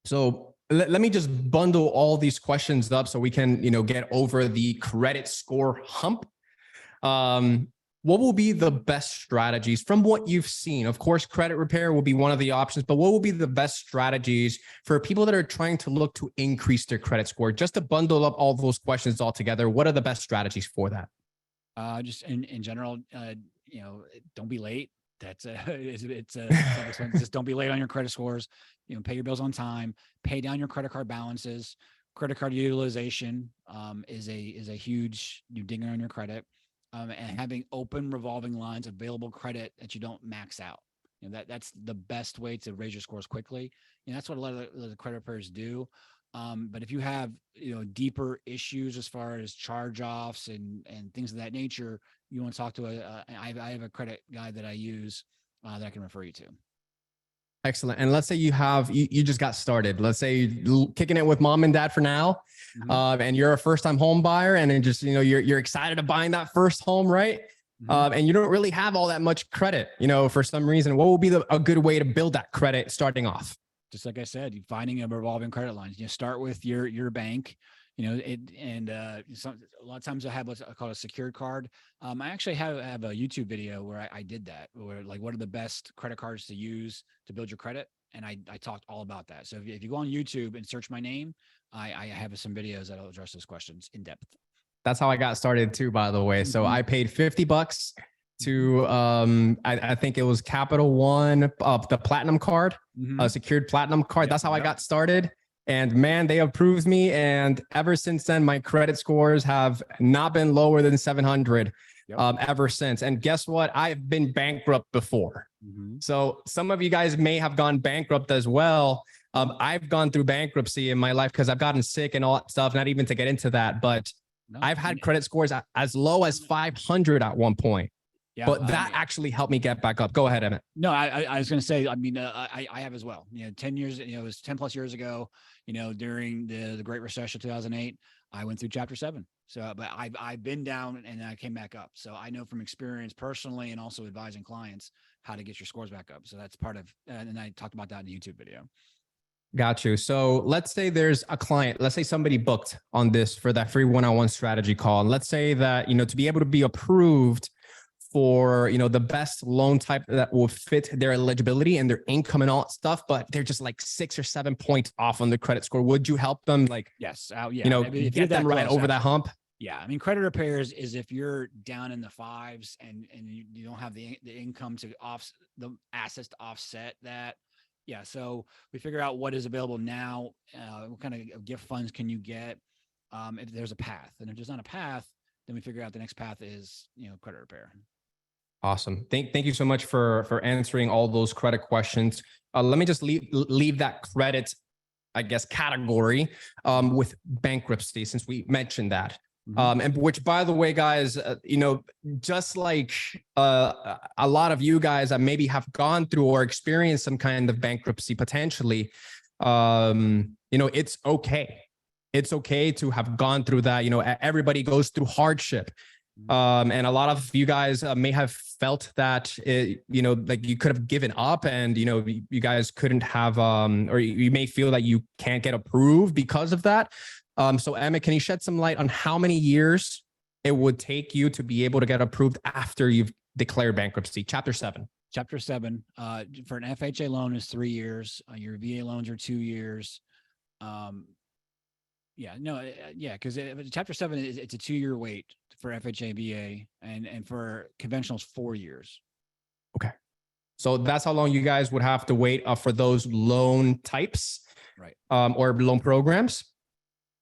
Speaker 3: So let me just bundle all these questions up so we can, get over the credit score hump. what will be the best strategies from what you've seen? Of course, credit repair will be one of the options, but what will be the best strategies for people that are trying to look to increase their credit score? Just to bundle up all those questions all together, what are the best strategies for that?
Speaker 1: Just in general, don't be late. That's just don't be late on your credit scores. Pay your bills on time, pay down your credit card balances. Credit card utilization is a huge dinger on your credit, and having open revolving lines, available credit that you don't max out. That's the best way to raise your scores quickly. That's what a lot of the credit repairers do. But if you have deeper issues as far as charge-offs and things of that nature, you want to talk to I have a credit guy that I use that I can refer you to.
Speaker 3: Excellent. And let's say you just got started. Let's say you're kicking it with mom and dad for now, and you're a first-time home buyer, and then just you're excited to buying that first home, right? And you don't really have all that much credit, for some reason. What will be a good way to build that credit starting off?
Speaker 1: Just like I said, finding a revolving credit line. Start with your bank. A lot of times I have what's called a secured card. I actually have a YouTube video where I did that, where like what are the best credit cards to use to build your credit, and I talked all about that. So if you go on YouTube and search my name, I have some videos that'll address those questions in depth.
Speaker 3: That's how I got started too, by the way. So I paid $50 to I think it was Capital One, the platinum card, a secured platinum card.
Speaker 1: Yep,
Speaker 3: That's how I got started. And man, they approved me. And ever since then, my credit scores have not been lower than 700 ever since. And guess what? I've been bankrupt before. So some of you guys may have gone bankrupt as well. I've gone through bankruptcy in my life because I've gotten sick and all that stuff, not even to get into that. But I've had credit scores as low as 500 at one point. Yeah, but that actually helped me get back up. Go ahead, Emmett.
Speaker 1: No, I was going to say, I have as well. 10 years, it was 10 plus years ago, during the Great Recession, 2008, I went through Chapter 7. So, but I've been down and I came back up. So I know from experience personally and also advising clients how to get your scores back up. So that's part of, and I talked about that in the YouTube video.
Speaker 3: Got you. So let's say there's a client, let's say somebody booked on this for that free one-on-one strategy call. And let's say that, to be able to be approved for, the best loan type that will fit their eligibility and their income and all that stuff, but they're just like 6 or 7 points off on the credit score. Would you help them
Speaker 1: yes. Yeah.
Speaker 3: Get them right over that hump?
Speaker 1: Yeah. Credit repairs is if you're down in the 5s and you don't have the income to the assets to offset that. Yeah. So we figure out what is available now. What kind of gift funds can you get? If there's a path, and if there's not a path, then we figure out the next path is, credit repair.
Speaker 3: Awesome. Thank you so much for answering all those credit questions. Let me just leave that credit, I guess, category with bankruptcy, since we mentioned that. And which, by the way, guys, just like a lot of you guys that maybe have gone through or experienced some kind of bankruptcy potentially, it's okay. It's okay to have gone through that. Everybody goes through hardship. And a lot of you guys may have felt that, like you could have given up and, you guys couldn't have, or you may feel that you can't get approved because of that. So Emmett, can you shed some light on how many years it would take you to be able to get approved after you've declared bankruptcy? Chapter 7.
Speaker 1: Chapter 7, for an FHA loan is 3 years. Your VA loans are 2 years. Because Chapter 7 it's a 2-year wait for FHA VA, and for conventional is 4 years.
Speaker 3: Okay, so that's how long you guys would have to wait for those loan types,
Speaker 1: right?
Speaker 3: Or loan programs.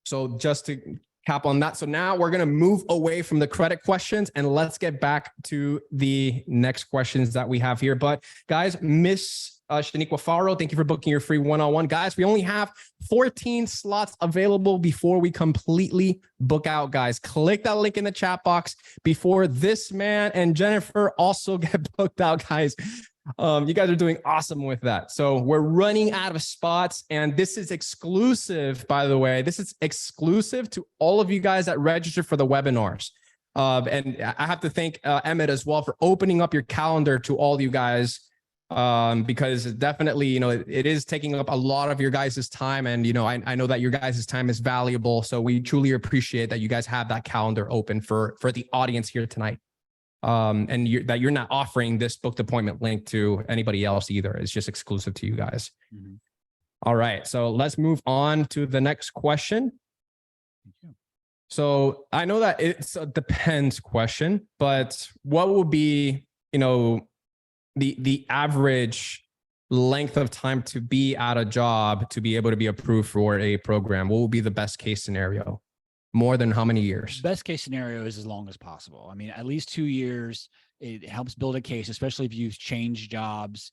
Speaker 3: So just to cap on that, so now we're gonna move away from the credit questions and let's get back to the next questions that we have here. But guys, Miss Shaniqua Faro, thank you for booking your free one-on-one. Guys, we only have 14 slots available before we completely book out, guys. Click that link in the chat box before this man and Jennifer also get booked out, guys. You guys are doing awesome with that. So we're running out of spots, and this is exclusive, by the way. This is exclusive to all of you guys that register for the webinars. And I have to thank Emmett as well for opening up your calendar to all you guys. Because definitely, it is taking up a lot of your guys' time. And, I know that your guys' time is valuable. So we truly appreciate that you guys have that calendar open for the audience here tonight. and that you're not offering this booked appointment link to anybody else either. It's just exclusive to you guys.
Speaker 1: Mm-hmm.
Speaker 3: All right, so let's move on to the next question.
Speaker 1: Thank you.
Speaker 3: So I know that it's a depends question, but what would be, the average length of time to be at a job to be able to be approved for a program? What would be the best case scenario? More than how many years?
Speaker 1: Best case scenario is as long as possible. I mean, at least 2 years. It helps build a case, especially if you've changed jobs.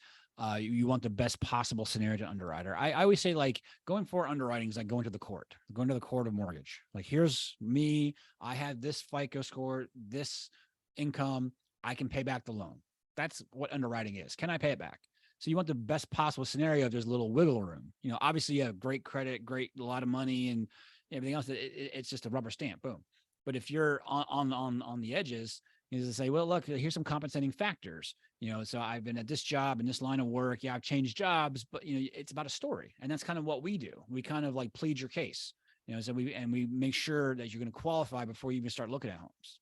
Speaker 1: You want the best possible scenario to underwriter. I always say, like, going for underwriting is like going to the court of mortgage. Like, here's me. I have this FICO score, this income. I can pay back the loan. That's what underwriting is. Can I pay it back? So you want the best possible scenario if there's a little wiggle room. Obviously you have great credit, a lot of money and everything else. It's just a rubber stamp. Boom. But if you're on the edges, is to say, well, look, here's some compensating factors. So I've been at this job in this line of work. Yeah, I've changed jobs, but it's about a story, and that's kind of what we do. We kind of like plead your case. So we make sure that you're going to qualify before you even start looking at homes.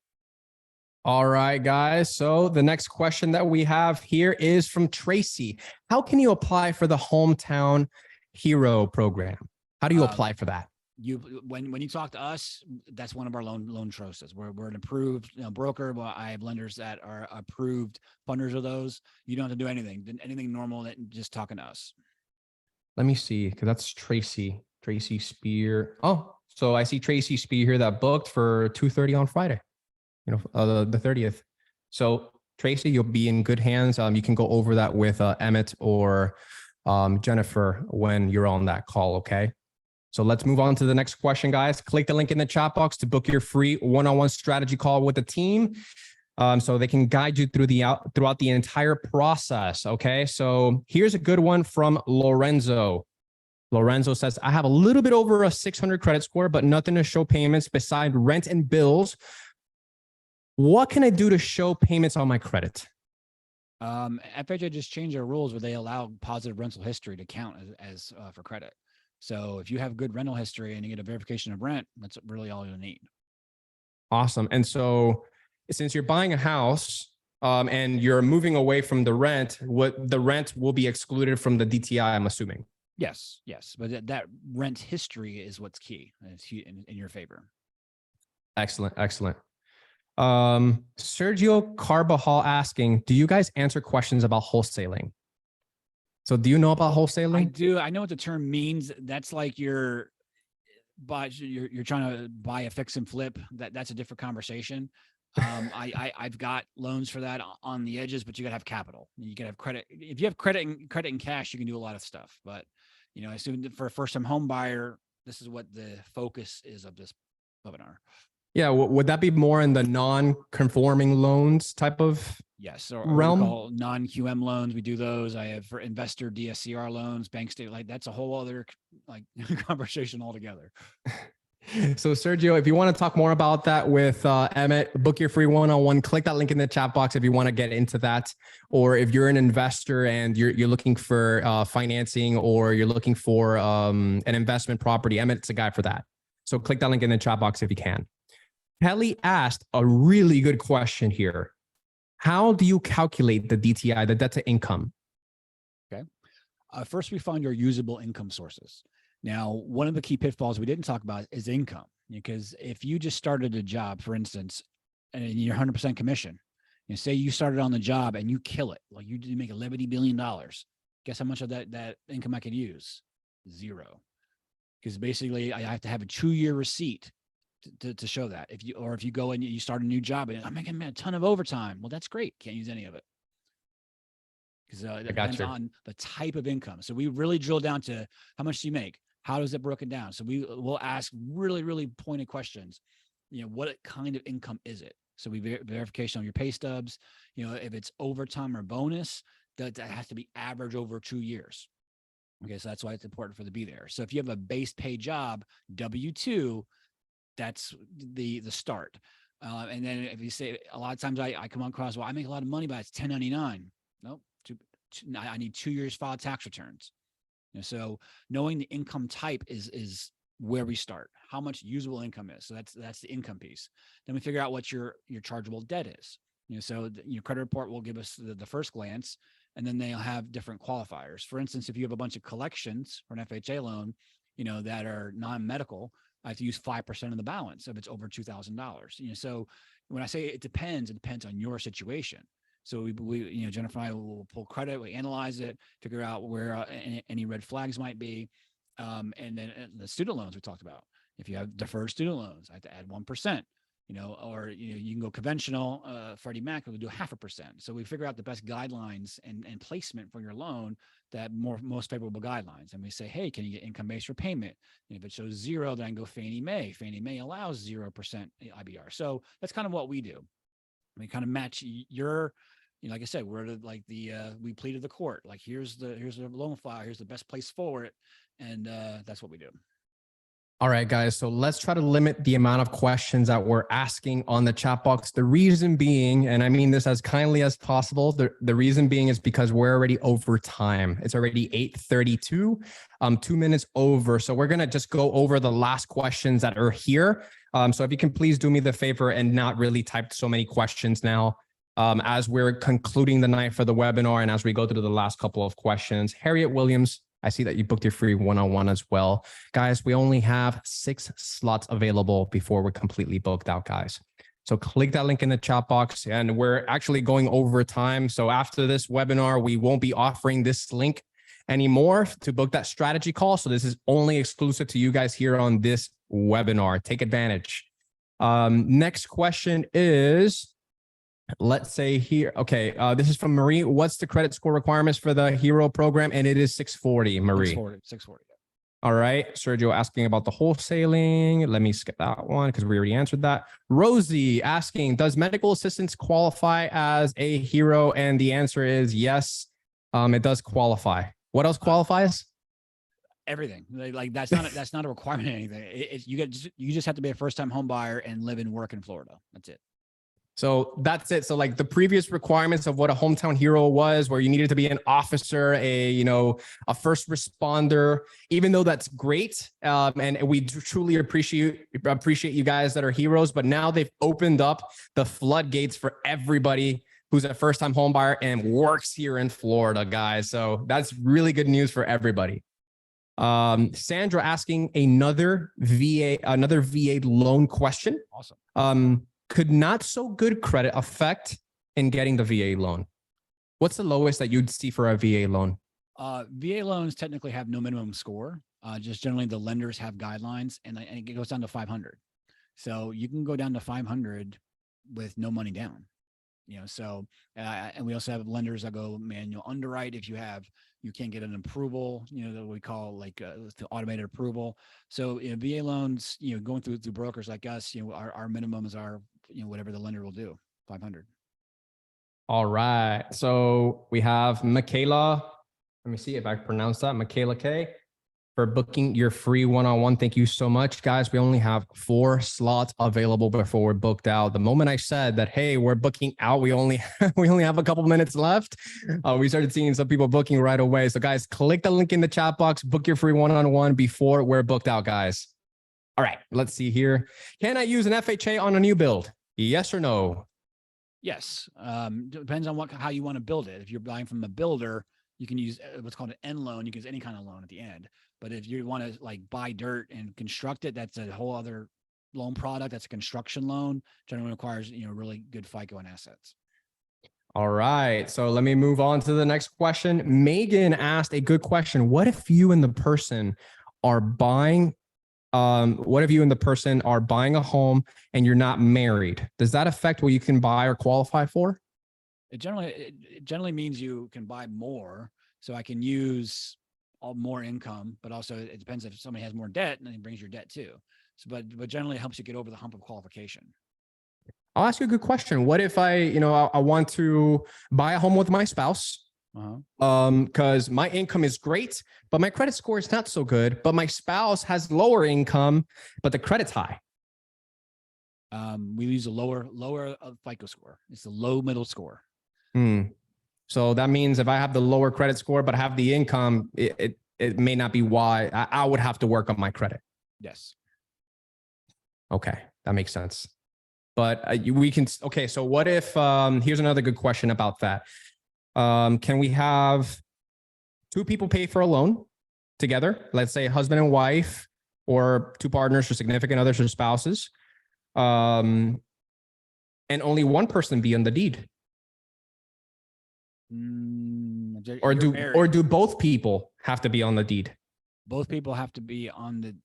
Speaker 3: All right, guys. So the next question that we have here is from Tracy. How can you apply for the Hometown Hero program? How do you apply for that?
Speaker 1: When you talk to us, that's one of our loan choices. We're an approved broker, but I have lenders that are approved funders of those. You don't have to do anything normal than just talking to us. Let
Speaker 3: me see, because that's Tracy Spear. Oh, so I see Tracy Spear here that booked for 2:30 on Friday, the 30th. So Tracy, you'll be in good hands. You can go over that with Emmett or Jennifer when you're on that call. Okay. So let's move on to the next question, guys. Click the link in the chat box to book your free one-on-one strategy call with the team, so they can guide you throughout the entire process. Okay, so here's a good one from Lorenzo. Lorenzo says, I have a little bit over a 600 credit score, but nothing to show payments beside rent and bills. What can I do to show payments on my credit?
Speaker 1: FHA just changed their rules where they allow positive rental history to count as for credit. So if you have good rental history and you get a verification of rent, that's really all you'll need.
Speaker 3: Awesome. And so since you're buying a house and you're moving away from the rent, the rent will be excluded from the DTI, I'm assuming.
Speaker 1: Yes. But that rent history is what's key. And it's in your favor.
Speaker 3: Excellent. Sergio Carbajal asking, do you guys answer questions about wholesaling? So do you know about wholesaling?
Speaker 1: I do. I know what the term means. That's like you're trying to buy a fix and flip. That's a different conversation. I've got loans for that on the edges, but you gotta have capital. You gotta have credit. If you have credit and cash, you can do a lot of stuff. But I assume for a first-time home buyer, this is what the focus is of this webinar.
Speaker 3: Yeah, would that be more in the non-conforming loans type of
Speaker 1: or
Speaker 3: realm?
Speaker 1: We call non-QM loans. We do those. I have for investor DSCR loans, bank statement. Like that's a whole other conversation altogether.
Speaker 3: So Sergio, if you want to talk more about that with Emmett, book your free one-on-one. Click that link in the chat box if you want to get into that. Or if you're an investor and you're looking for financing or you're looking for an investment property, Emmett's a guy for that. So click that link in the chat box if you can. Kelly asked a really good question here. How do you calculate the DTI, the debt to income?
Speaker 1: Okay. First, we find your usable income sources. Now, one of the key pitfalls we didn't talk about is income, because if you just started a job, for instance, and you're 100% commission, say you started on the job and you kill it, like you make $11 billion. Guess how much of that income I could use? Zero. Because basically I have to have a 2-year receipt to show that. If you go and you start a new job and I'm making a ton of overtime, well, that's great. Can't use any of it. Because it depends on the type of income. So we really drill down to how much do you make? How does it broken down? So we'll ask really, really pointed questions. What kind of income is it? So we verification on your pay stubs. If it's overtime or bonus, that has to be average over 2 years. Okay, so that's why it's important for the be there. So if you have a base pay job, W-2, that's the start. And then if you say, a lot of times I come across, well, I make a lot of money, but it's 1099. Nope. I need 2 years filed tax returns. So knowing the income type is where we start. How much usable income is. So that's the income piece. Then we figure out what your chargeable debt is. So your credit report will give us the first glance, and then they'll have different qualifiers. For instance, if you have a bunch of collections for an FHA loan, that are non-medical, I have to use 5% of the balance if it's over $2,000. So when I say it depends on your situation. So we Jennifer and I will pull credit, we analyze it, figure out where any red flags might be. And then the student loans we talked about. If you have deferred student loans, I have to add 1%, or you can go conventional, Freddie Mac will do 0.5%. So we figure out the best guidelines and placement for your loan, that most favorable guidelines. And we say, hey, can you get income-based repayment? And if it shows 0, then I can go Fannie Mae. Fannie Mae allows 0% IBR. So that's kind of what we do. We kind of match your, like I said, we pleaded the court. Like, here's the loan file. Here's the best place for it. And that's what we do.
Speaker 3: All right, guys. So let's try to limit the amount of questions that we're asking on the chat box. The reason being, and I mean this as kindly as possible, the reason being is because we're already over time. It's already 8:32, 2 minutes over. So we're going to just go over the last questions that are here. So if you can please do me the favor and not really type so many questions now, as we're concluding the night for the webinar and as we go through the last couple of questions. Harriet Williams, I see that you booked your free one-on-one as well. Guys, we only have 6 slots available before we're completely booked out, guys. So click that link in the chat box, and we're actually going over time. So after this webinar, we won't be offering this link anymore to book that strategy call. So this is only exclusive to you guys here on this webinar. Take advantage. Next question is, let's say here. Okay. This is from Marie. What's the credit score requirements for the Hero program? And it is 640, Marie.
Speaker 1: 640.
Speaker 3: All right. Sergio asking about the wholesaling. Let me skip that one because we already answered that. Rosie asking, does medical assistance qualify as a Hero? And the answer is yes, it does qualify. What else qualifies?
Speaker 1: Everything. Like that's not a requirement of anything. You just have to be a first-time home buyer and live and work in Florida. That's it.
Speaker 3: So that's it. So like the previous requirements of what a hometown hero was, where you needed to be an officer, a first responder, even though that's great. And we truly appreciate you guys that are heroes, but now they've opened up the floodgates for everybody who's a first time home buyer and works here in Florida, guys. So that's really good news for everybody. Sandra asking another VA loan question.
Speaker 1: Awesome.
Speaker 3: Could not so good credit affect in getting the VA loan? What's the lowest that you'd see for a VA loan?
Speaker 1: VA loans technically have no minimum score. Just generally the lenders have guidelines, and it goes down to 500. So you can go down to 500 with no money down. So and we also have lenders that go manual underwrite if you can't get an approval, that we call the automated approval. So VA loans, going through brokers like us, our minimums are whatever the lender will do, 500.
Speaker 3: All right. So we have Michaela. Let me see if I pronounce that. Michaela K, for booking your free one-on-one. Thank you so much, guys. We only have 4 slots available before we're booked out. The moment I said that, hey, we're booking out, we only have a couple minutes left. We started seeing some people booking right away. So guys, click the link in the chat box, book your free one-on-one before we're booked out, guys. All right, let's see here. Can I use an FHA on a new build? Yes or no?
Speaker 1: Yes. Depends on how you want to build it. If you're buying from a builder, you can use what's called an end loan. You can use any kind of loan at the end. But if you want to buy dirt and construct it, that's a whole other loan product. That's a construction loan. Generally requires, really good FICO and assets.
Speaker 3: All right. So let me move on to the next question. Megan asked a good question. What if you and the person are buying a home and you're not married? Does that affect what you can buy or qualify for?
Speaker 1: It generally means you can buy more. So I can use more income, but also it depends if somebody has more debt, and then it brings your debt too. So, but generally it helps you get over the hump of qualification.
Speaker 3: I'll ask you a good question. What if I want to buy a home with my spouse? Because my income is great, but my credit score is not so good, but my spouse has lower income, but the credit's high.
Speaker 1: We use a lower FICO score. It's the low middle score.
Speaker 3: So that means if I have the lower credit score, but I have the income, it may not be why I would have to work on my credit.
Speaker 1: Yes.
Speaker 3: Okay. That makes sense. But we can, okay. So what if, here's another good question about that. Can we have two people pay for a loan together? Let's say husband and wife, or two partners or significant others or spouses. And only one person be on the deed. Or do both people have to be on the deed?
Speaker 1: Both people have to be on the.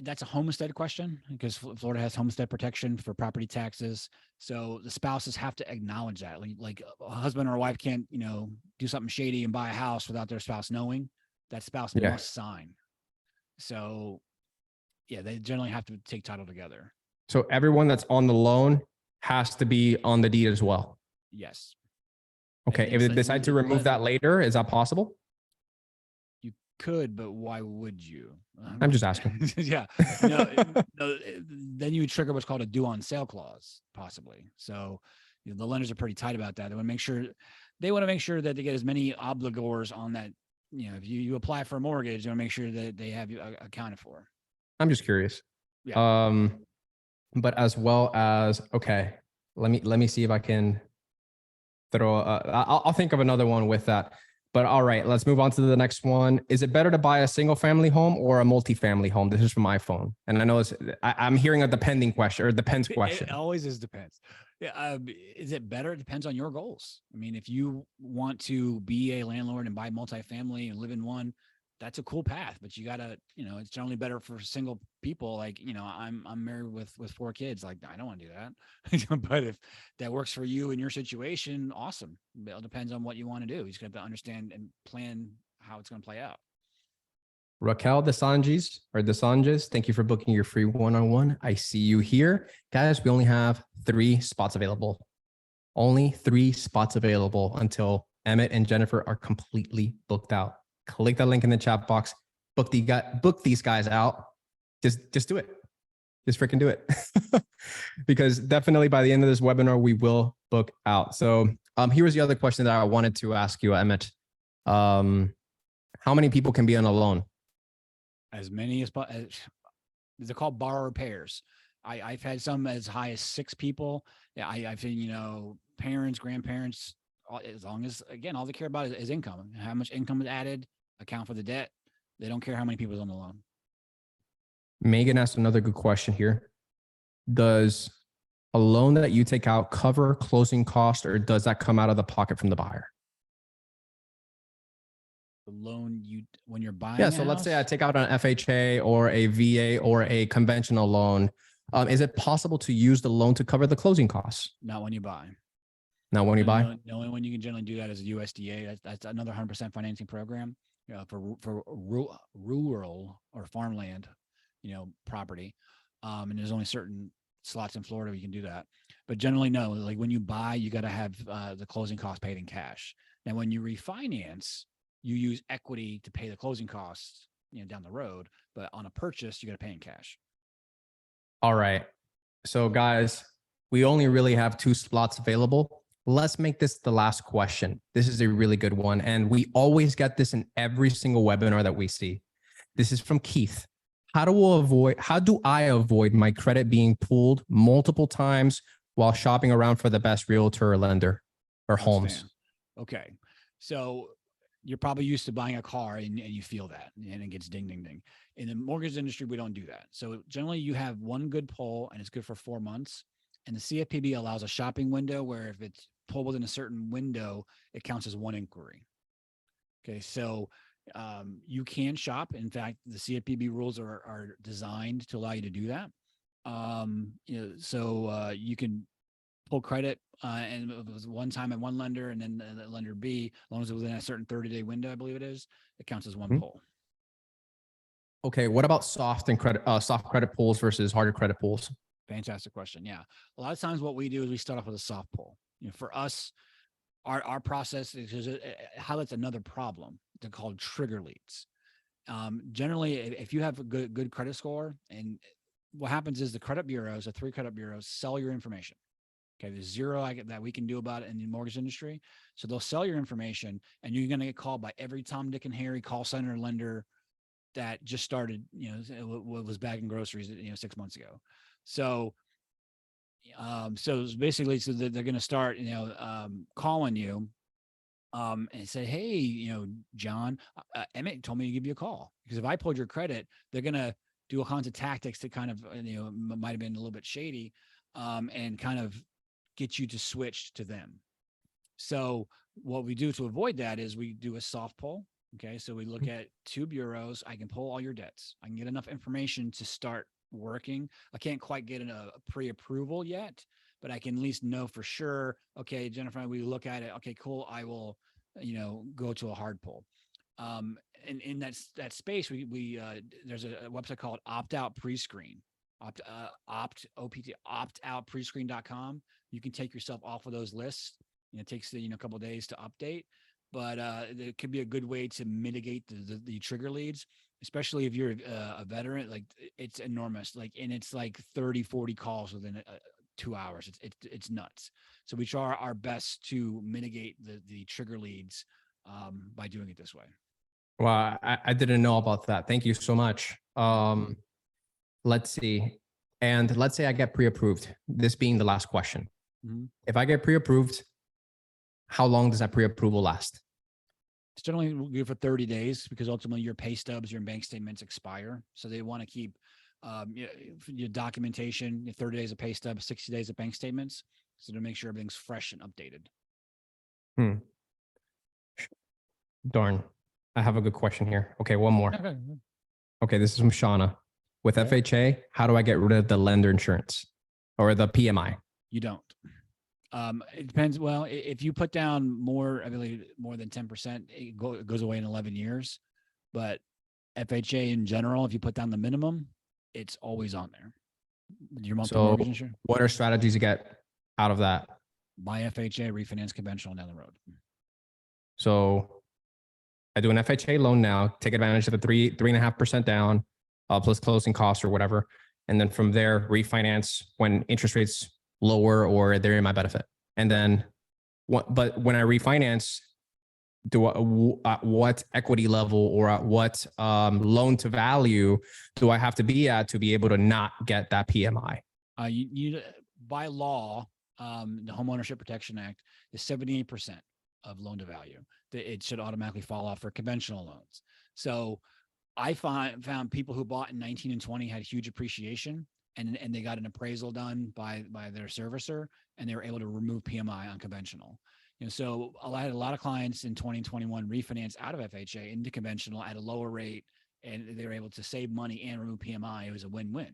Speaker 1: That's a homestead question, because Florida has homestead protection for property taxes. So the spouses have to acknowledge that. Like a husband or a wife can't, do something shady and buy a house without their spouse knowing. That spouse must sign. So yeah, they generally have to take title together.
Speaker 3: So everyone that's on the loan has to be on the deed as well.
Speaker 1: Yes.
Speaker 3: Okay. If they decide to remove that later, is that possible?
Speaker 1: You could, but why would you?
Speaker 3: I'm just asking.
Speaker 1: Yeah. No, then you would trigger what's called a due on sale clause, possibly. So the lenders are pretty tight about that. They want to make sure that they get as many obligors on that. If you apply for a mortgage, they want to make sure that they have you accounted for.
Speaker 3: I'm just curious.
Speaker 1: Yeah.
Speaker 3: But as well as, okay, let me see if I can throw, I'll think of another one with that. But all right, let's move on to the next one. Is it better to buy a single family home or a multifamily home? This is from iPhone. And I know I'm hearing a depending question, or depends question.
Speaker 1: It always is depends. Yeah. Is it better? It depends on your goals. I mean, if you want to be a landlord and buy multifamily and live in one, that's a cool path, but you gotta, it's generally better for single people. Like, I'm married with 4 kids. Like, I don't want to do that. But if that works for you in your situation, awesome. It depends on what you want to do. You just have to understand and plan how it's going to play out.
Speaker 3: Raquel Desanges, thank you for booking your free one-on-one. I see you here. Guys, we only have 3 spots available. Only 3 spots available until Emmett and Jennifer are completely booked out. Click that link in the chat box. Book these guys out. Just do it. Just freaking do it. Because definitely by the end of this webinar, we will book out. So here's the other question that I wanted to ask you, Emmett. How many people can be on a loan?
Speaker 1: As many as they're called borrower pairs. I've had some as high as 6 people. Yeah, I've seen, parents, grandparents, as long as, again, all they care about is income. How much income is added, account for the debt. They don't care how many people is on the loan.
Speaker 3: Megan asked another good question here. Does a loan that you take out cover closing costs, or does that come out of the pocket from the buyer?
Speaker 1: The loan when you're buying.
Speaker 3: Yeah. So let's say I take out an FHA or a VA or a conventional loan. Is it possible to use the loan to cover the closing costs?
Speaker 1: Not when you buy.
Speaker 3: Not when you buy?
Speaker 1: The only one you can generally do that is a USDA. That's another 100% financing program, for rural or farmland, property. And there's only certain slots in Florida where you can do that. But generally, no. Like when you buy, you got to have the closing costs paid in cash. Now, when you refinance, you use equity to pay the closing costs, down the road. But on a purchase, you got to pay in cash.
Speaker 3: All right. So guys, we only really have 2 slots available. Let's make this the last question. This is a really good one. And we always get this in every single webinar that we see. This is from Keith. How do I avoid my credit being pulled multiple times while shopping around for the best realtor or lender or homes?
Speaker 1: Okay. So you're probably used to buying a car and you feel that, and it gets ding, ding, ding. In the mortgage industry, we don't do that. So generally you have one good pull and it's good for 4 months. And the CFPB allows a shopping window where if it's pulled within a certain window, it counts as one inquiry. Okay. So you can shop. In fact, the CFPB rules are designed to allow you to do that. So you can pull credit, and it was one time at one lender, and then the lender B, as long as it was within a certain 30-day window, I believe it is, it counts as one pull.
Speaker 3: Okay. What about soft credit pulls versus harder credit pulls?
Speaker 1: Fantastic question. Yeah. A lot of times what we do is we start off with a soft pull. For us, our process is highlights another problem. They're called trigger leads. Generally, if you have a good credit score, and what happens is the 3 credit bureaus sell your information. Okay, there's 0 that we can do about it in the mortgage industry. So they'll sell your information, and you're going to get called by every Tom, Dick, and Harry call center lender that just started, was bagging groceries, 6 months ago. So, so it's basically, so that they're going to start, calling you, and say, hey, John, Emmett told me to give you a call, because if I pulled your credit, they're going to do all kinds of tactics that kind of, might have been a little bit shady, and kind of get you to switch to them. So what we do to avoid that is we do a soft pull. Okay. So we look at 2 bureaus. I can pull all your debts. I can get enough information to start working. I can't quite get a pre-approval yet, but I can at least know for sure. Okay, Jennifer, we look at it. Okay, cool. I will, go to a hard pull. And in that space, we there's a website called Opt Out Prescreen. Opt out prescreen.com. You can take yourself off of those lists. It takes a couple of days to update, but it could be a good way to mitigate the trigger leads, especially if you're a veteran. Like, it's enormous. And it's like 30, 40 calls within 2 hours. It's nuts. So we try our best to mitigate the trigger leads by doing it this way.
Speaker 3: Well, I didn't know about that. Thank you so much. Let's see. And let's say I get pre-approved, this being the last question.
Speaker 1: Mm-hmm.
Speaker 3: If I get pre-approved, how long does that pre-approval last?
Speaker 1: It's generally good for 30 days, because ultimately your pay stubs, your bank statements expire. So they want to keep your documentation, your 30 days of pay stubs, 60 days of bank statements, so to make sure everything's fresh and updated.
Speaker 3: Darn. I have a good question here. Okay, one more.
Speaker 1: Okay.
Speaker 3: Okay, this is from Shauna. With
Speaker 1: Okay.
Speaker 3: FHA, how do I get rid of the lender insurance or the PMI?
Speaker 1: You don't. It depends. Well, if you put down more, I believe more than 10%, it goes away in 11 years. But FHA in general, if you put down the minimum, it's always on there. Your monthly
Speaker 3: So
Speaker 1: mortgage insurance.
Speaker 3: what are strategies to get out of that?
Speaker 1: Buy FHA, refinance conventional down the road.
Speaker 3: So I do an FHA loan now, take advantage of the 3.5% down, plus closing costs or whatever. And then from there, refinance when interest rates lower or they're in my benefit. And then but when I refinance, what equity level or at what loan to value do I have to be at to be able to not get that PMI?
Speaker 1: You by law, the Homeownership Protection Act is 78% of loan to value. It should automatically fall off for conventional loans. So I found people who bought in 19 and 20 had huge appreciation, and they got an appraisal done by their servicer, and they were able to remove PMI on conventional. So I had a lot of clients in 2021 refinance out of FHA into conventional at a lower rate, and they were able to save money and remove PMI. It was a win-win.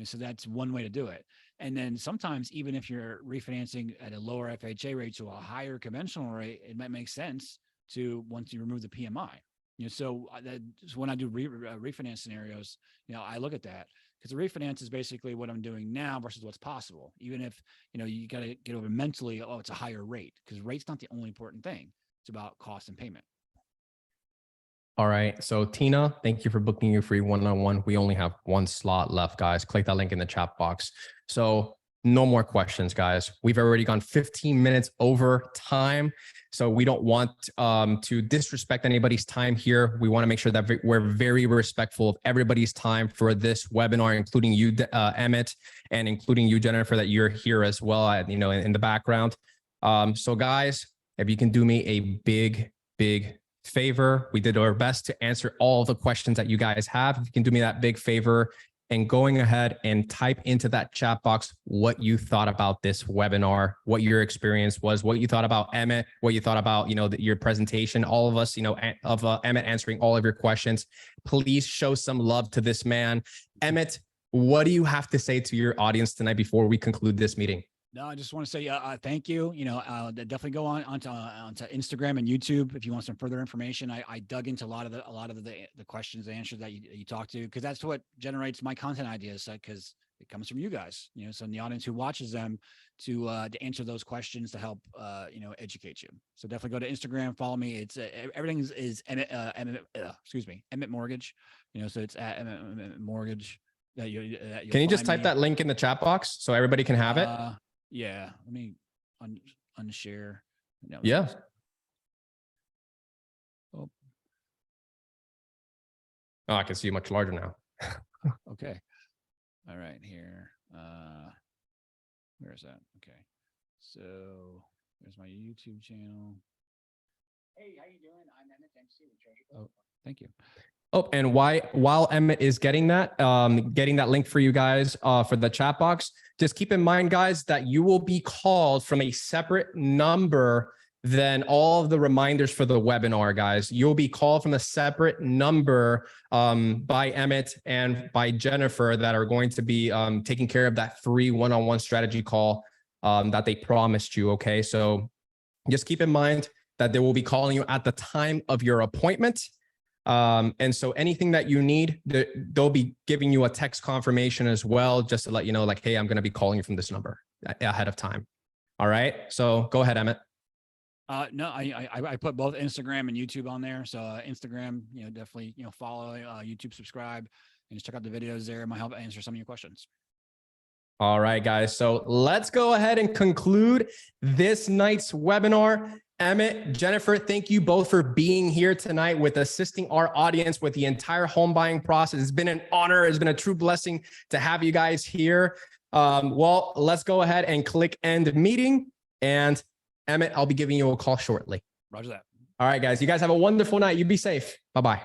Speaker 1: So that's one way to do it. And then sometimes, even if you're refinancing at a lower FHA rate to a higher conventional rate, it might make sense to, once you remove the PMI. So when I do refinance scenarios, I look at that, because the refinance is basically what I'm doing now versus what's possible. Even if, you got to get over mentally, oh, it's a higher rate, because rate's not the only important thing. It's about cost and payment.
Speaker 3: All right. So Tina, thank you for booking your free one-on-one. We only have one slot left, guys. Click that link in the chat box. So no more questions, guys. We've already gone 15 minutes over time. So we don't want to disrespect anybody's time here. We want to make sure that we're very respectful of everybody's time for this webinar, including you, Emmett, and including you, Jennifer, that you're here as well, in the background. So guys, if you can do me a big favor, we did our best to answer all the questions that you guys have. If you can do me that big favor and going ahead and type into that chat box what you thought about this webinar, what your experience was, what you thought about Emmett, what you thought about, your presentation, all of us, of Emmett answering all of your questions. Please show some love to this man. Emmett, what do you have to say to your audience tonight before we conclude this meeting?
Speaker 1: No, I just want to say thank you. Definitely go onto Instagram and YouTube if you want some further information. I dug into a lot of the questions and answers that you talked to, because that's what generates my content ideas. Because it comes from you guys. So in the audience who watches them to answer those questions to help educate you. So definitely go to Instagram, follow me. It's everything is Emmett Mortgage. So it's at Emmett Mortgage. Can
Speaker 3: you just type that link in the chat box so everybody can have it?
Speaker 1: Yeah, let me unshare. No,
Speaker 3: yeah.
Speaker 1: Oh,
Speaker 3: I can see you much larger now.
Speaker 1: Okay. All right, here. Where is that? Okay. So there's my YouTube channel. Hey, how you doing? I'm Emmett Dempsey with Treasure. Oh, thank you.
Speaker 3: Oh, and while Emmett is getting that link for you guys for the chat box, just keep in mind, guys, that you will be called from a separate number than all of the reminders for the webinar, guys. You'll be called from a separate number by Emmett and by Jennifer that are going to be taking care of that free one-on-one strategy call that they promised you, okay? So just keep in mind that they will be calling you at the time of your appointment. And so anything that you need, they'll be giving you a text confirmation as well, just to let you know, like, hey, I'm going to be calling you from this number ahead of time. All right. So go ahead, Emmett.
Speaker 1: No, I put both Instagram and YouTube on there. So Instagram, definitely, follow, YouTube, subscribe, and just check out the videos there. It might help answer some of your questions.
Speaker 3: All right, guys. So let's go ahead and conclude this night's webinar. Emmett, Jennifer, thank you both for being here tonight with assisting our audience with the entire home buying process. It's been an honor. It's been a true blessing to have you guys here. Well, let's go ahead and click end meeting. And Emmett, I'll be giving you a call shortly.
Speaker 1: Roger that.
Speaker 3: All right, guys. You guys have a wonderful night. You be safe. Bye-bye.